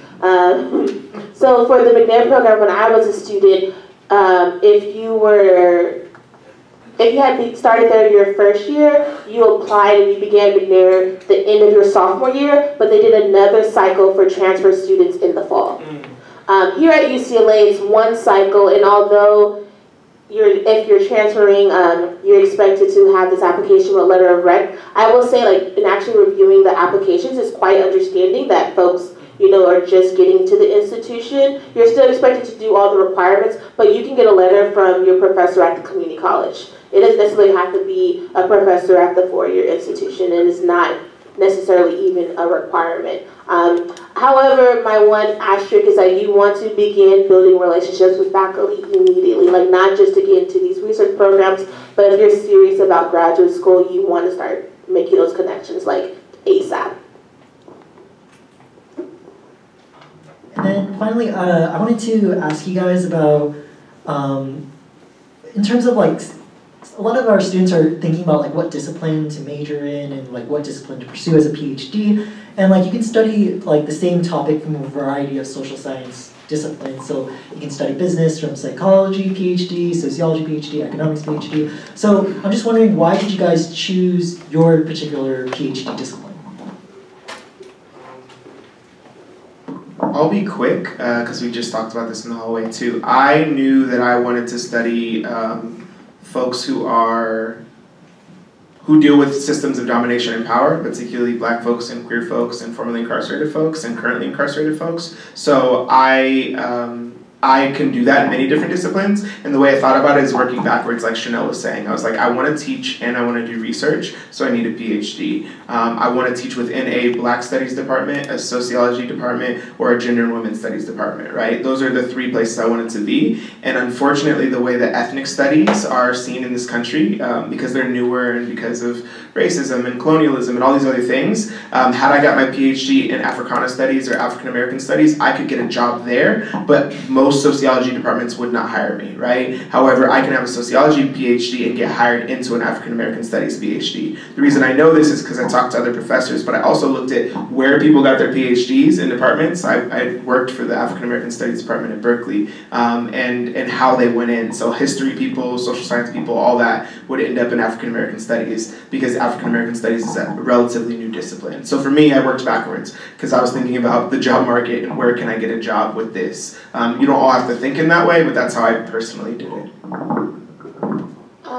Speaker 3: So for the McNair program, when I was a student, if you had started there your first year, you applied and you began McNair the end of your sophomore year, but they did another cycle for transfer students in the fall. Here at UCLA, it's 1 cycle, and although if you're transferring, you're expected to have this application with letter of rec, I will say, like, in actually reviewing the applications, it's quite understanding that folks, are just getting to the institution. You're still expected to do all the requirements, but you can get a letter from your professor at the community college. It doesn't necessarily have to be a professor at the 4-year institution, and it's not necessarily even a requirement. However, my one asterisk is that you want to begin building relationships with faculty immediately, like not just to get into these research programs, but if you're serious about graduate school, you want to start making those connections like ASAP.
Speaker 4: And then finally, I wanted to ask you guys about, in terms of like, a lot of our students are thinking about like what discipline to major in and like what discipline to pursue as a PhD. And like you can study like the same topic from a variety of social science disciplines. So you can study business from psychology PhD, sociology PhD, economics PhD. So I'm just wondering, why did you guys choose your particular PhD discipline?
Speaker 1: I'll be quick because we just talked about this in the hallway too. I knew that I wanted to study folks who deal with systems of domination and power, particularly black folks and queer folks and formerly incarcerated folks and currently incarcerated folks. So I can do that in many different disciplines, and the way I thought about it is working backwards, like Chanel was saying. I was like, I want to teach and I want to do research, so I need a PhD. I want to teach within a Black Studies department, a Sociology department, or a Gender and Women's Studies department, right? Those are the 3 places I wanted to be, and unfortunately the way that ethnic studies are seen in this country, because they're newer and because of racism and colonialism and all these other things, had I got my PhD in Africana Studies or African American Studies, I could get a job there, but most sociology departments would not hire me, right? However, I can have a sociology PhD and get hired into an African American Studies PhD. The reason I know this is because I talked to other professors, but I also looked at where people got their PhDs in departments. I worked for the African American Studies department at Berkeley, and how they went in. So history people, social science people, all that would end up in African American Studies because African American Studies is a relatively new discipline. So for me, I worked backwards because I was thinking about the job market and where can I get a job with this. You don't all have to think in that way, but that's how I personally did it.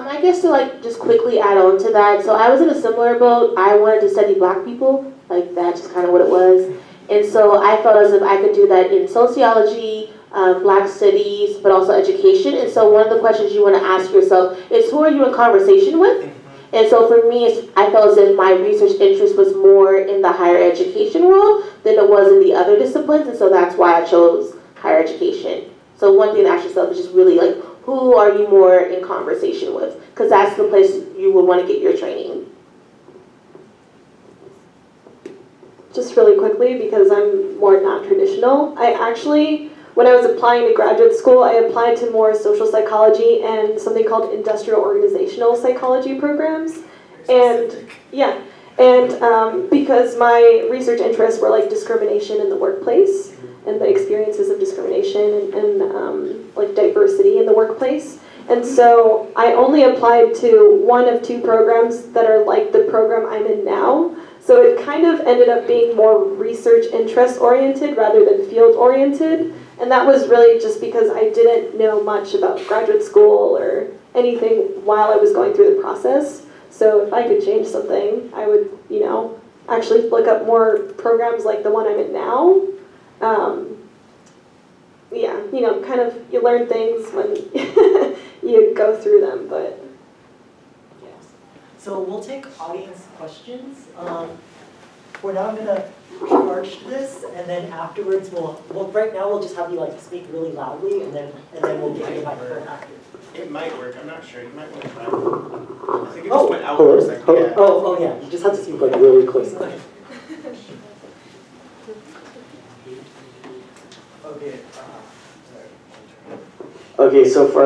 Speaker 3: I guess to like just quickly add on to that, so I was in a similar boat. I wanted to study black people, like that's just kind of what it was. And so I felt as if I could do that in sociology, black studies, but also education. And so one of the questions you want to ask yourself is, who are you in conversation with? And so for me, I felt as if my research interest was more in the higher education world than it was in the other disciplines, and so that's why I chose higher education. So one thing to ask yourself is just really like, who are you more in conversation with? Because that's the place you would want to get your training.
Speaker 2: Just really quickly, because I'm more non-traditional, I actually, when I was applying to graduate school, I applied to more social psychology and something called industrial organizational psychology programs. And yeah, and because my research interests were like discrimination in the workplace and the experiences of discrimination and like diversity in the workplace. And so I only applied to 1 of 2 programs that are like the program I'm in now. So it kind of ended up being more research interest oriented rather than field oriented. And that was really just because I didn't know much about graduate school or anything while I was going through the process. So if I could change something, I would, actually look up more programs like the one I'm in now. Yeah, kind of you learn things when you go through them, but.
Speaker 5: Yes. So we'll take audience questions.
Speaker 4: we're now gonna charge this, and then afterwards right now we'll just have you like speak really loudly, and then we'll give you a microphone after.
Speaker 1: It might work. I'm not sure. You might want to try. I think it just went out for a second. Yeah.
Speaker 4: Oh yeah. You just have to speak like really close.
Speaker 5: Okay.
Speaker 7: Okay, so for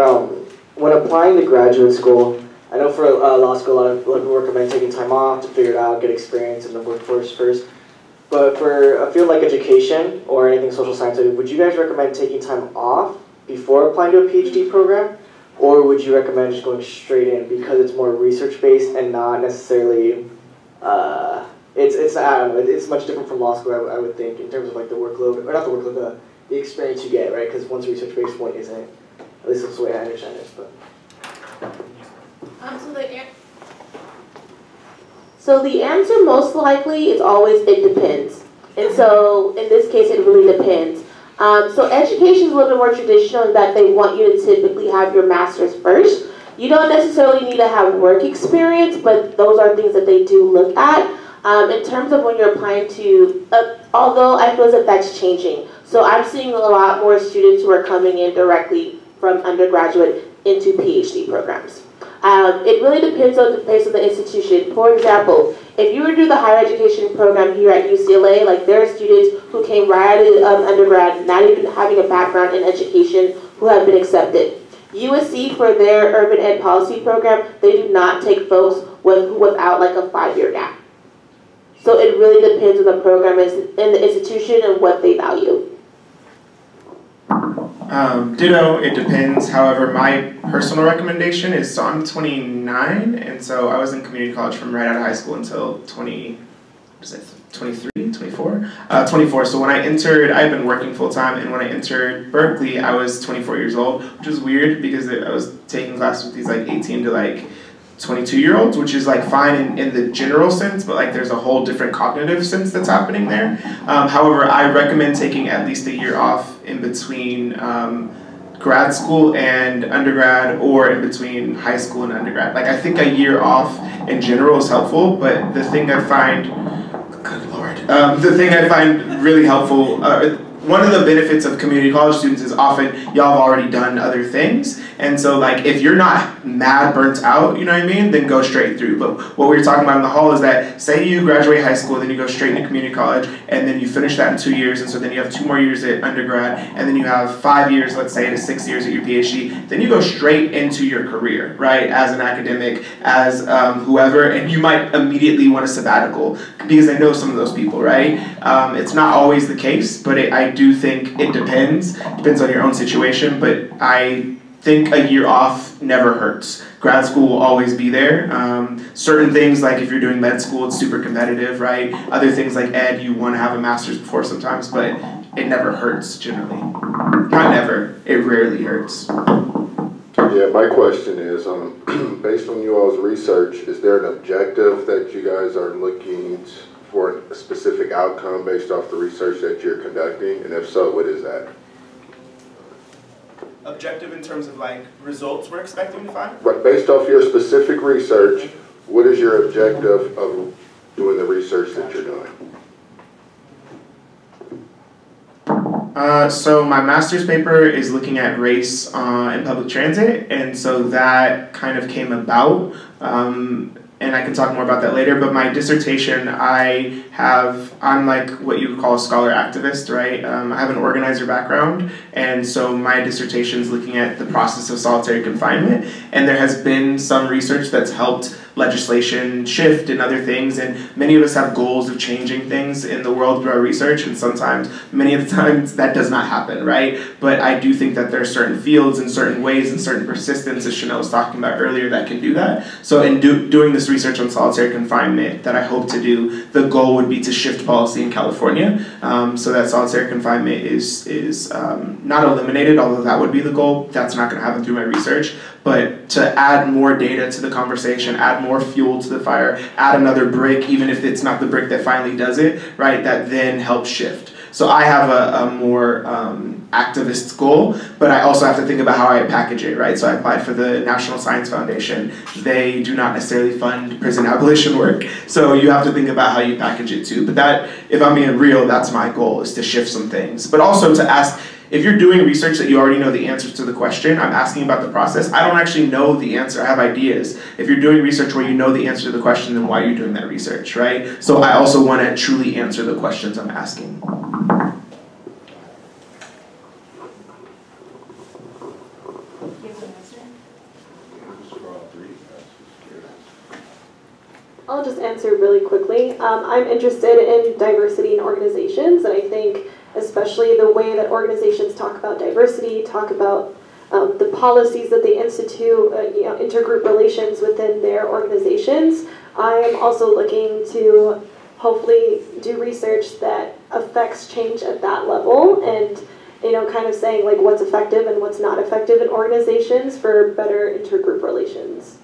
Speaker 7: when applying to graduate school, I know for law school, a lot of people recommend taking time off to figure it out, get experience in the workforce first. But for a field like education or anything social science, would you guys recommend taking time off before applying to a PhD program? Or would you recommend just going straight in because it's more research-based and not necessarily, I don't know, it's much different from law school, I would think, in terms of like the workload, or not the workload, the experience you get, right? Because one's research-based, one isn't. At least that's the way I understand it. But.
Speaker 3: So the answer most likely is always it depends. And so in this case, it really depends. So education is a little bit more traditional in that they want you to typically have your master's first. You don't necessarily need to have work experience, but those are things that they do look at. In terms of when you're applying to, although I feel that that's changing. So I'm seeing a lot more students who are coming in directly from undergraduate into PhD programs. It really depends on the pace of the institution. For example, if you were to do the higher education program here at UCLA, like there are students who came right out of undergrad, not even having a background in education, who have been accepted. USC, for their urban ed policy program, they do not take folks without like a 5-year gap. So it really depends on the program and the institution and what they value.
Speaker 1: Ditto, it depends. However, my personal recommendation is, so I'm 29, and so I was in community college from right out of high school until 24. So when I entered, I've been working full time, and when I entered Berkeley, I was 24 years old, which was weird because I was taking classes with these like 18 to like 22-year-olds, which is like fine in the general sense, but like there's a whole different cognitive sense that's happening there. However, I recommend taking at least a year off in between grad school and undergrad, or in between high school and undergrad. Like I think a year off in general is helpful, but the thing I find, good Lord, the thing I find really helpful, one of the benefits of community college students is often y'all have already done other things. And so like if you're not mad burnt out, you know what I mean, then go straight through. But what we were talking about in the hall is that say you graduate high school, then you go straight into community college, and then you finish that in 2 years, and so then you have 2 more years at undergrad, and then you have 5 years, let's say, to 6 years at your PhD, then you go straight into your career, right, as an academic, as whoever, and you might immediately want a sabbatical, because I know some of those people, right? It's not always the case, but I do think it depends on your own situation, but I think a year off never hurts. Grad school will always be there. Certain things, like if you're doing med school, it's super competitive, right? Other things like ed, you want to have a master's before sometimes, but it never hurts generally. Not never, it rarely hurts.
Speaker 8: Yeah, my question is, based on you all's research, is there an objective that you guys are looking for a specific outcome based off the research that you're conducting? And if so, what is that?
Speaker 1: Objective in terms of like results we're expecting to find?
Speaker 8: Right, based off your specific research, what is your objective of doing the research that you're doing?
Speaker 1: So my master's paper is looking at race in public transit, and so that kind of came about, and I can talk more about that later, but my dissertation, I'm like what you would call a scholar activist, right? I have an organizer background, and so my dissertation is looking at the process of solitary confinement, and there has been some research that's helped legislation shift and other things, and many of us have goals of changing things in the world through our research, and many of the times that does not happen, right? But I do think that there are certain fields and certain ways and certain persistence, as Chanel was talking about earlier, that can do that. So in doing this research on solitary confinement that I hope to do, the goal would be to shift policy in California, so that solitary confinement is not eliminated, although that would be the goal. That's not going to happen through my research, but to add more data to the conversation, add more fuel to the fire, add another brick, even if it's not the brick that finally does it, right, that then helps shift. So I have a more activist goal, but I also have to think about how I package it, right? So I applied for the National Science Foundation. They do not necessarily fund prison abolition work, so you have to think about how you package it too. But that, if I'm being real, that's my goal, is to shift some things. But also to ask, if you're doing research that you already know the answers to the question, I'm asking about the process. I don't actually know the answer, I have ideas. If you're doing research where you know the answer to the question, then why are you doing that research, right? So I also want to truly answer the questions I'm asking.
Speaker 2: I'll just answer really quickly. I'm interested in diversity in organizations, and I think especially the way that organizations talk about diversity, talk about the policies that they institute, intergroup relations within their organizations. I am also looking to hopefully do research that affects change at that level, and kind of saying like what's effective and what's not effective in organizations for better intergroup relations.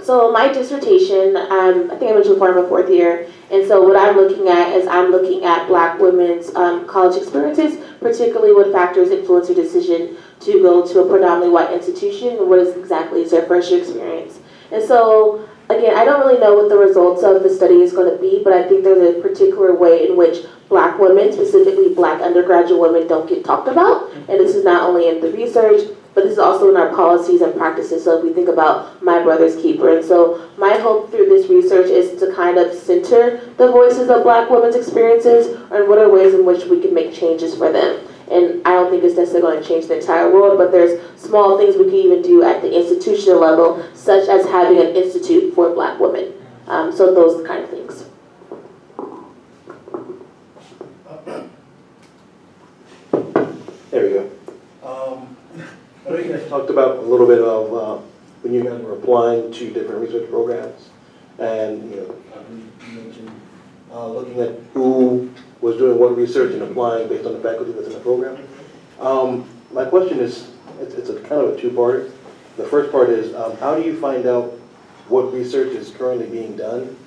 Speaker 3: So my dissertation, I think I mentioned before, I'm a fourth year, and so what I'm looking at is I'm looking at Black women's college experiences, particularly what factors influence your decision to go to a predominantly white institution, and what exactly is their first year experience. And so, again, I don't really know what the results of the study is going to be, but I think there's a particular way in which Black women, specifically Black undergraduate women, don't get talked about, and this is not only in the research, but this is also in our policies and practices. So if we think about My Brother's Keeper. And so my hope through this research is to kind of center the voices of Black women's experiences, and what are ways in which we can make changes for them. And I don't think it's necessarily going to change the entire world, but there's small things we can even do at the institutional level, such as having an institute for Black women. So those are the kind of things.
Speaker 9: There we go. I know you guys talked about a little bit of when you guys were applying to different research programs, and you mentioned looking at who was doing what research and applying based on the faculty that's in the program. My question is, it's a kind of a two-parter. The first part is, how do you find out what research is currently being done?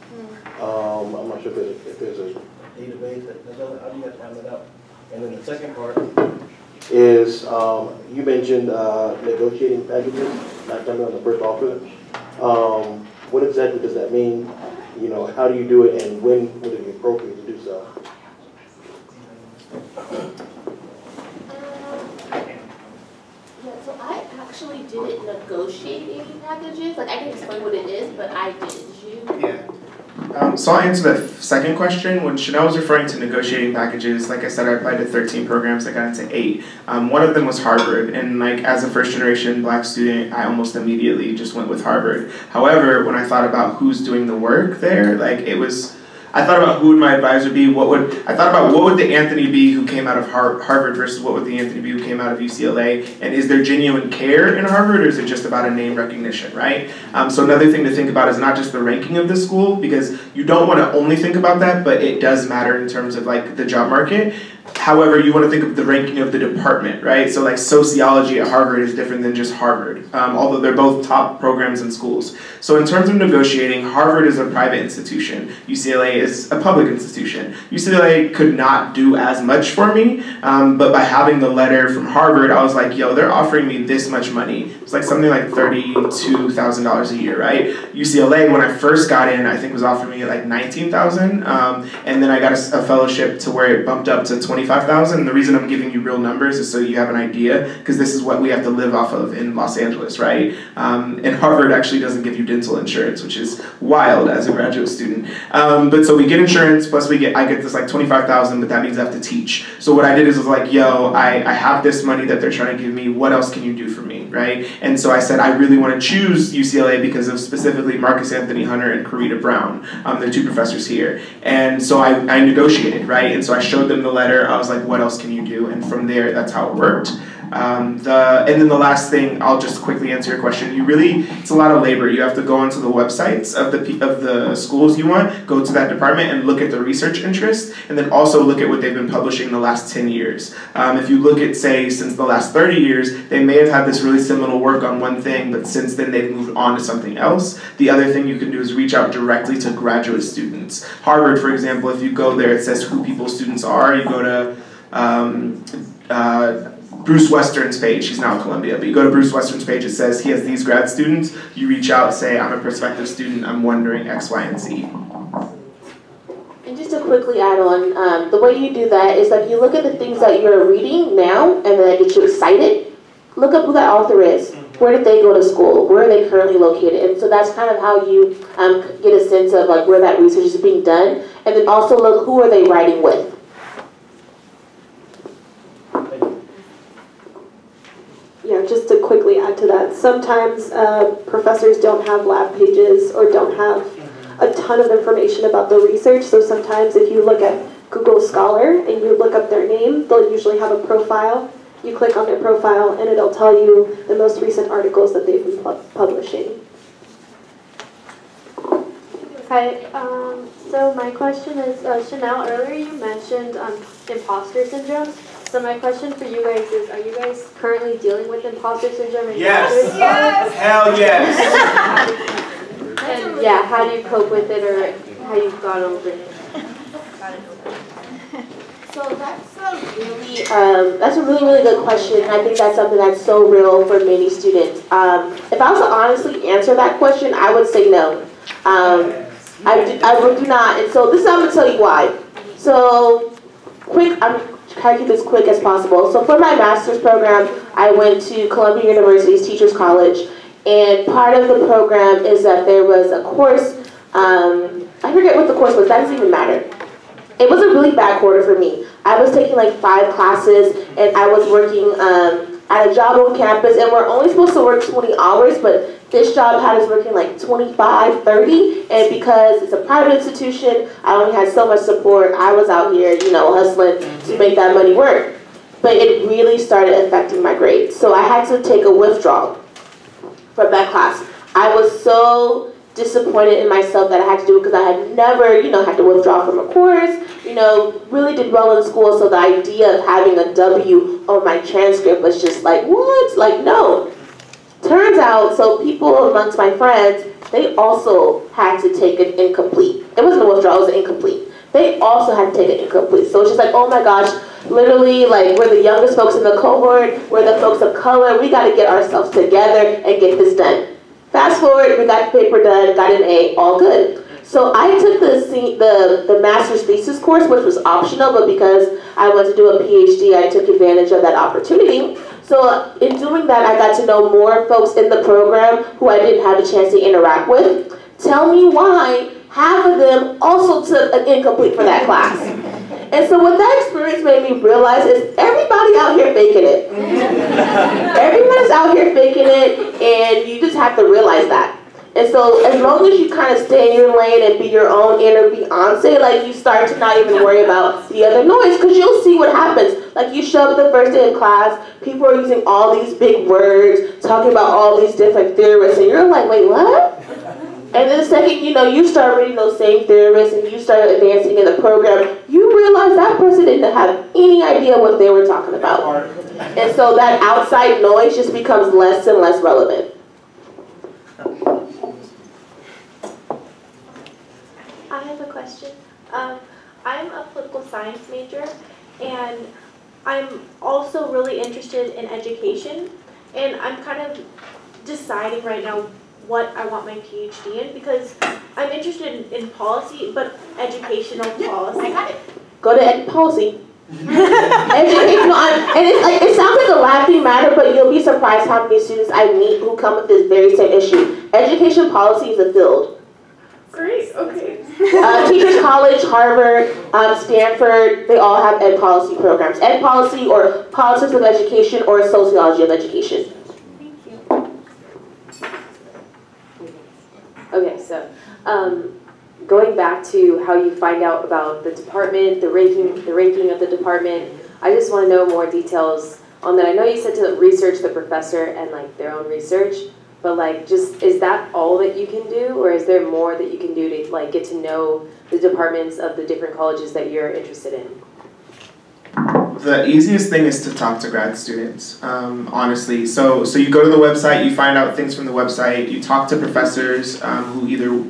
Speaker 9: I'm not sure if there's a database that does that. How do you guys find that out? And then the second part is, you mentioned negotiating packages, not coming on the first offer. What exactly does that mean? How do you do it, and when would it be appropriate to do so?
Speaker 3: So I actually didn't negotiate any packages. Like, I can explain what it is, but I didn't.
Speaker 1: Yeah. So I'll answer the second question. When Chanel was referring to negotiating packages, like I said, I applied to 13 programs. I got into 8. One of them was Harvard, and as a first-generation Black student, I almost immediately just went with Harvard. However, when I thought about who's doing the work there, I thought about who would my advisor be. I thought about what would the Anthony be who came out of Harvard versus what would the Anthony be who came out of UCLA, and is there genuine care in Harvard, or is it just about a name recognition, right? So another thing to think about is not just the ranking of the school, because you don't want to only think about that, but it does matter in terms of the job market. However, you want to think of the ranking of the department, right? So sociology at Harvard is different than just Harvard, although they're both top programs and schools. So in terms of negotiating, Harvard is a private institution. UCLA is a public institution. UCLA could not do as much for me, but by having the letter from Harvard, I was like, yo, they're offering me this much money. It's something like $32,000 a year, right? UCLA, when I first got in, I think was offering me $19,000, and then I got a fellowship to where it bumped up to $25,000. And the reason I'm giving you real numbers is so you have an idea, because this is what we have to live off of in Los Angeles, right? And Harvard actually doesn't give you dental insurance, which is wild as a graduate student. But so we get insurance, plus I get this $25,000, but that means I have to teach. So what I did is yo, I have this money that they're trying to give me, what else can you do for me, right? And so I said, I really want to choose UCLA because of specifically Marcus Anthony Hunter and Corita Brown. They're 2 professors here. And so I negotiated, right? And so I showed them the letter. I was like, what else can you do? And from there, that's how it worked. And then the last thing, I'll just quickly answer your question. It's a lot of labor. You have to go onto the websites of the schools you want, go to that department and look at the research interest, and then also look at what they've been publishing the last 10 years. If you look at, say, since the last 30 years, they may have had this really seminal work on one thing, but since then they've moved on to something else. The other thing you can do is reach out directly to graduate students. Harvard, for example, if you go there, it says who people's students are. You go to Bruce Western's page, he's now at Columbia, but you go to Bruce Western's page, it says he has these grad students. You reach out, say, I'm a prospective student, I'm wondering X, Y, and Z.
Speaker 3: And just to quickly add on, the way you do that is like you look at the things that you're reading now and that get you excited. Look up who that author is. Where did they go to school? Where are they currently located? And so that's kind of how you get a sense of like where that research is being done. And then also look, who are they writing with?
Speaker 2: Yeah, just to quickly add to that, sometimes professors don't have lab pages or don't have a ton of information about the research. So sometimes if you look at Google Scholar and you look up their name, they'll usually have a profile. You click on their profile and it'll tell you the most recent articles that they've been publishing.
Speaker 10: Hi, so my question is, Chanel, earlier you mentioned imposter syndrome. So my question for you guys is, are you guys currently dealing with imposter syndrome?
Speaker 5: Yes!
Speaker 10: Yes!
Speaker 5: Hell yes!
Speaker 10: And yeah, how do you cope with it or how you've got over it?
Speaker 3: So that's a really good question. And I think that's something that's so real for many students. If I was to honestly answer that question, I would say no. I do not. And so I'm going to tell you why. So I'm trying to keep this quick as possible. So for my master's program, I went to Columbia University's Teachers College. And part of the program is that there was a course, I forget what the course was, that doesn't even matter. It was a really bad quarter for me. I was taking like 5 classes and I was working at a job on campus, and we're only supposed to work 20 hours, but this job had us working like 25, 30, and because it's a private institution, I only had so much support. I was out here, hustling to make that money work. But it really started affecting my grades. So I had to take a withdrawal from that class. I was so disappointed in myself that I had to do it because I had never, had to withdraw from a course, really did well in school, so the idea of having a W on my transcript was just like, what? Like, no. Turns out, so people amongst my friends, they also had to take an incomplete. It wasn't a withdrawal, it was an incomplete. They also had to take an incomplete. So it's just like, oh my gosh, literally, like, we're the youngest folks in the cohort, we're the folks of color, we gotta get ourselves together and get this done. Fast forward, we got the paper done, got an A, all good. So I took the master's thesis course, which was optional, but because I wanted to do a PhD, I took advantage of that opportunity. So in doing that, I got to know more folks in the program who I didn't have a chance to interact with. Tell me why half of them also took an incomplete for that class. And so what that experience made me realize is everybody out here faking it. Everyone's out here faking it, and you just have to realize that. And so as long as you kind of stay in your lane and be your own inner Beyonce, like you start to not even worry about the other noise, because you'll see what happens. Like you show up the first day of class, people are using all these big words, talking about all these different theorists, and you're like, wait, what? And then the second, you start reading those same theorists and you start advancing in the program, you realize that person didn't have any idea what they were talking about. And so that outside noise just becomes less and less relevant.
Speaker 10: I have a question. I'm a political science major, and I'm also really interested in education, and I'm kind of deciding right now what I want my PhD in, because I'm interested in policy, but educational policy.
Speaker 3: Go to ed policy. Educational, and it sounds like a laughing matter, but you'll be surprised how many students I meet who come with this very same issue. Education policy is a field.
Speaker 10: Great, okay.
Speaker 3: Teachers College, Harvard, Stanford, they all have ed policy programs. Ed policy, or politics of education, or sociology of education.
Speaker 10: Thank you.
Speaker 11: Okay, so going back to how you find out about the department, the ranking of the department, I just want to know more details on that. I know you said to research the professor and like their own research, but like just, is that all that you can do, or is there more that you can do to like get to know the departments of the different colleges that you're interested in?
Speaker 1: The easiest thing is to talk to grad students, honestly. So you go to the website, you find out things from the website, you talk to professors who either,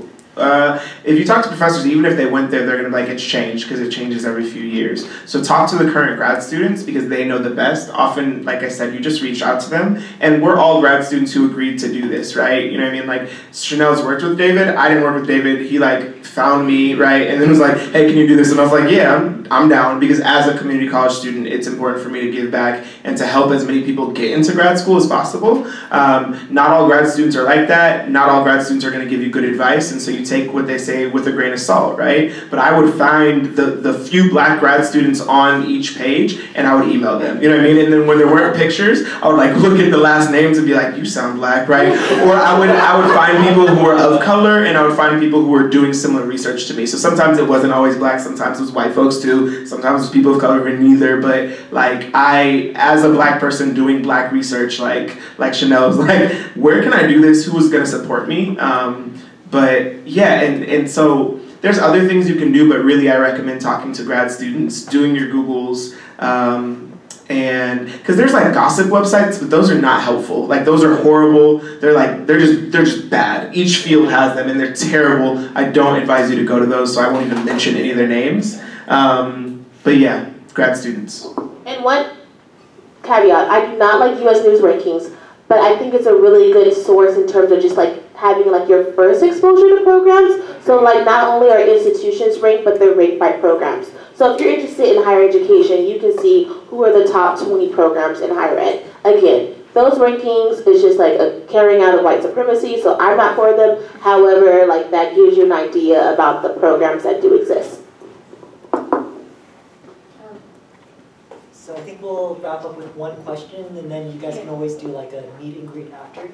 Speaker 1: if you talk to professors, even if they went there, they're going to be like, it's changed, because it changes every few years. So talk to the current grad students, because they know the best. Often, like I said, you just reach out to them. And we're all grad students who agreed to do this, right? You know what I mean? Like, Chanel's worked with David. I didn't work with David. He, like, found me, right? And then was like, hey, can you do this? And I was like, yeah, I'm down, because as a community college student, it's important for me to give back and to help as many people get into grad school as possible. Not all grad students are like that. Not all grad students are going to give you good advice, and so you take what they say with a grain of salt, right? But I would find the few black grad students on each page, and I would email them, you know what I mean? And then when there weren't pictures, I would like look at the last names and be like, you sound black, right? Or I would find people who were of color, and I would find people who were doing similar research to me. So sometimes it wasn't always black, sometimes it was white folks too, sometimes it was people of color, or neither. But like, I, as a black person doing black research, like Chanel was like, where can I do this? Who is gonna support me? But yeah, and so there's other things you can do, but really I recommend talking to grad students, doing your Googles, and because there's like gossip websites, but those are not helpful. Like, those are horrible. They're just bad. Each field has them, and they're terrible. I don't advise you to go to those, so I won't even mention any of their names. But yeah, grad students.
Speaker 3: And one caveat, I do not like US News rankings, but I think it's a really good source in terms of just like having like your first exposure to programs. So like, not only are institutions ranked, but they're ranked by programs. So if you're interested in higher education, you can see who are the top 20 programs in higher ed. Again, those rankings is just like a carrying out of white supremacy, so I'm not for them. However, like, that gives you an idea about the programs that do exist.
Speaker 4: So I think we'll wrap up with one question, and then you guys can always do like a meet and greet after.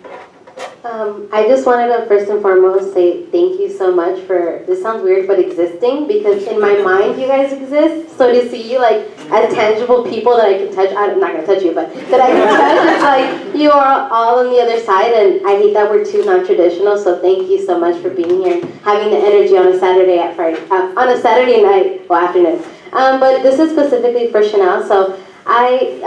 Speaker 12: I just wanted to first and foremost say thank you so much for, this sounds weird, but existing, because in my mind you guys exist. So to see you like as tangible people that I can touch, I'm not going to touch you, but that I can touch, it's like you are all on the other side, and I hate that we're too non-traditional, so thank you so much for being here and having the energy on a Saturday on a Saturday night, well, afternoon. But this is specifically for Chanel. So I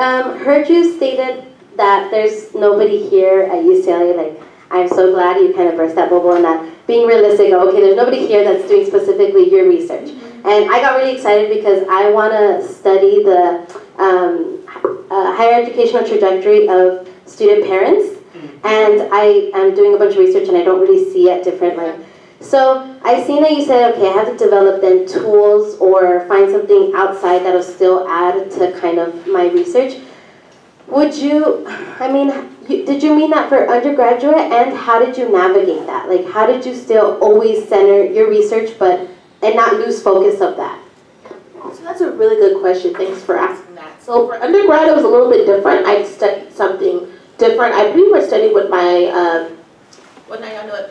Speaker 12: heard you stated that there's nobody here at UCLA. Like, I'm so glad you kind of burst that bubble and that being realistic. Okay, there's nobody here that's doing specifically your research. And I got really excited because I want to study the higher educational trajectory of student parents. And I am doing a bunch of research, and I don't really see it differently. So I seen that you said, okay, I have to develop then tools or find something outside that'll still add to kind of my research. Would you, I mean, did you mean that for undergraduate, and how did you navigate that? Like, how did you still always center your research and not lose focus of that?
Speaker 3: So that's a really good question. Thanks for asking that. So for undergrad, it was a little bit different. I studied something different. I pretty much studied what my what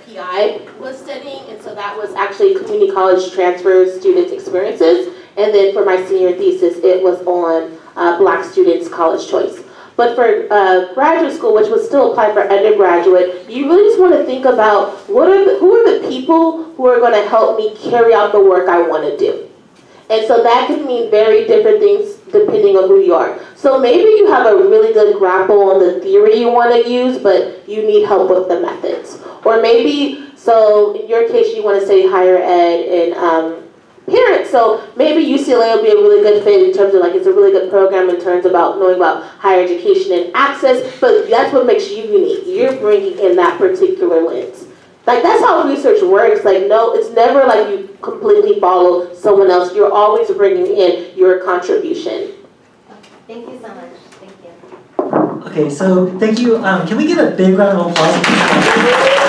Speaker 3: PI was studying, and so that was actually community college transfer students' experiences. And then for my senior thesis, it was on Black students' college choice. But for graduate school, which would still apply for undergraduate, you really just want to think about who are the people who are going to help me carry out the work I want to do. And so that can mean very different things depending on who you are. So maybe you have a really good grapple on the theory you want to use, but you need help with the methods. Or maybe, so in your case, you want to study higher ed and parents. So maybe UCLA will be a really good fit in terms of like, it's a really good program in terms about knowing about higher education and access, but that's what makes you unique. You're bringing in that particular lens. Like, that's how research works. Like, no, it's never like you completely follow someone else. You're always bringing in your contribution.
Speaker 12: Thank you so much. Thank you.
Speaker 4: Okay, so thank you. Can we give a big round of applause?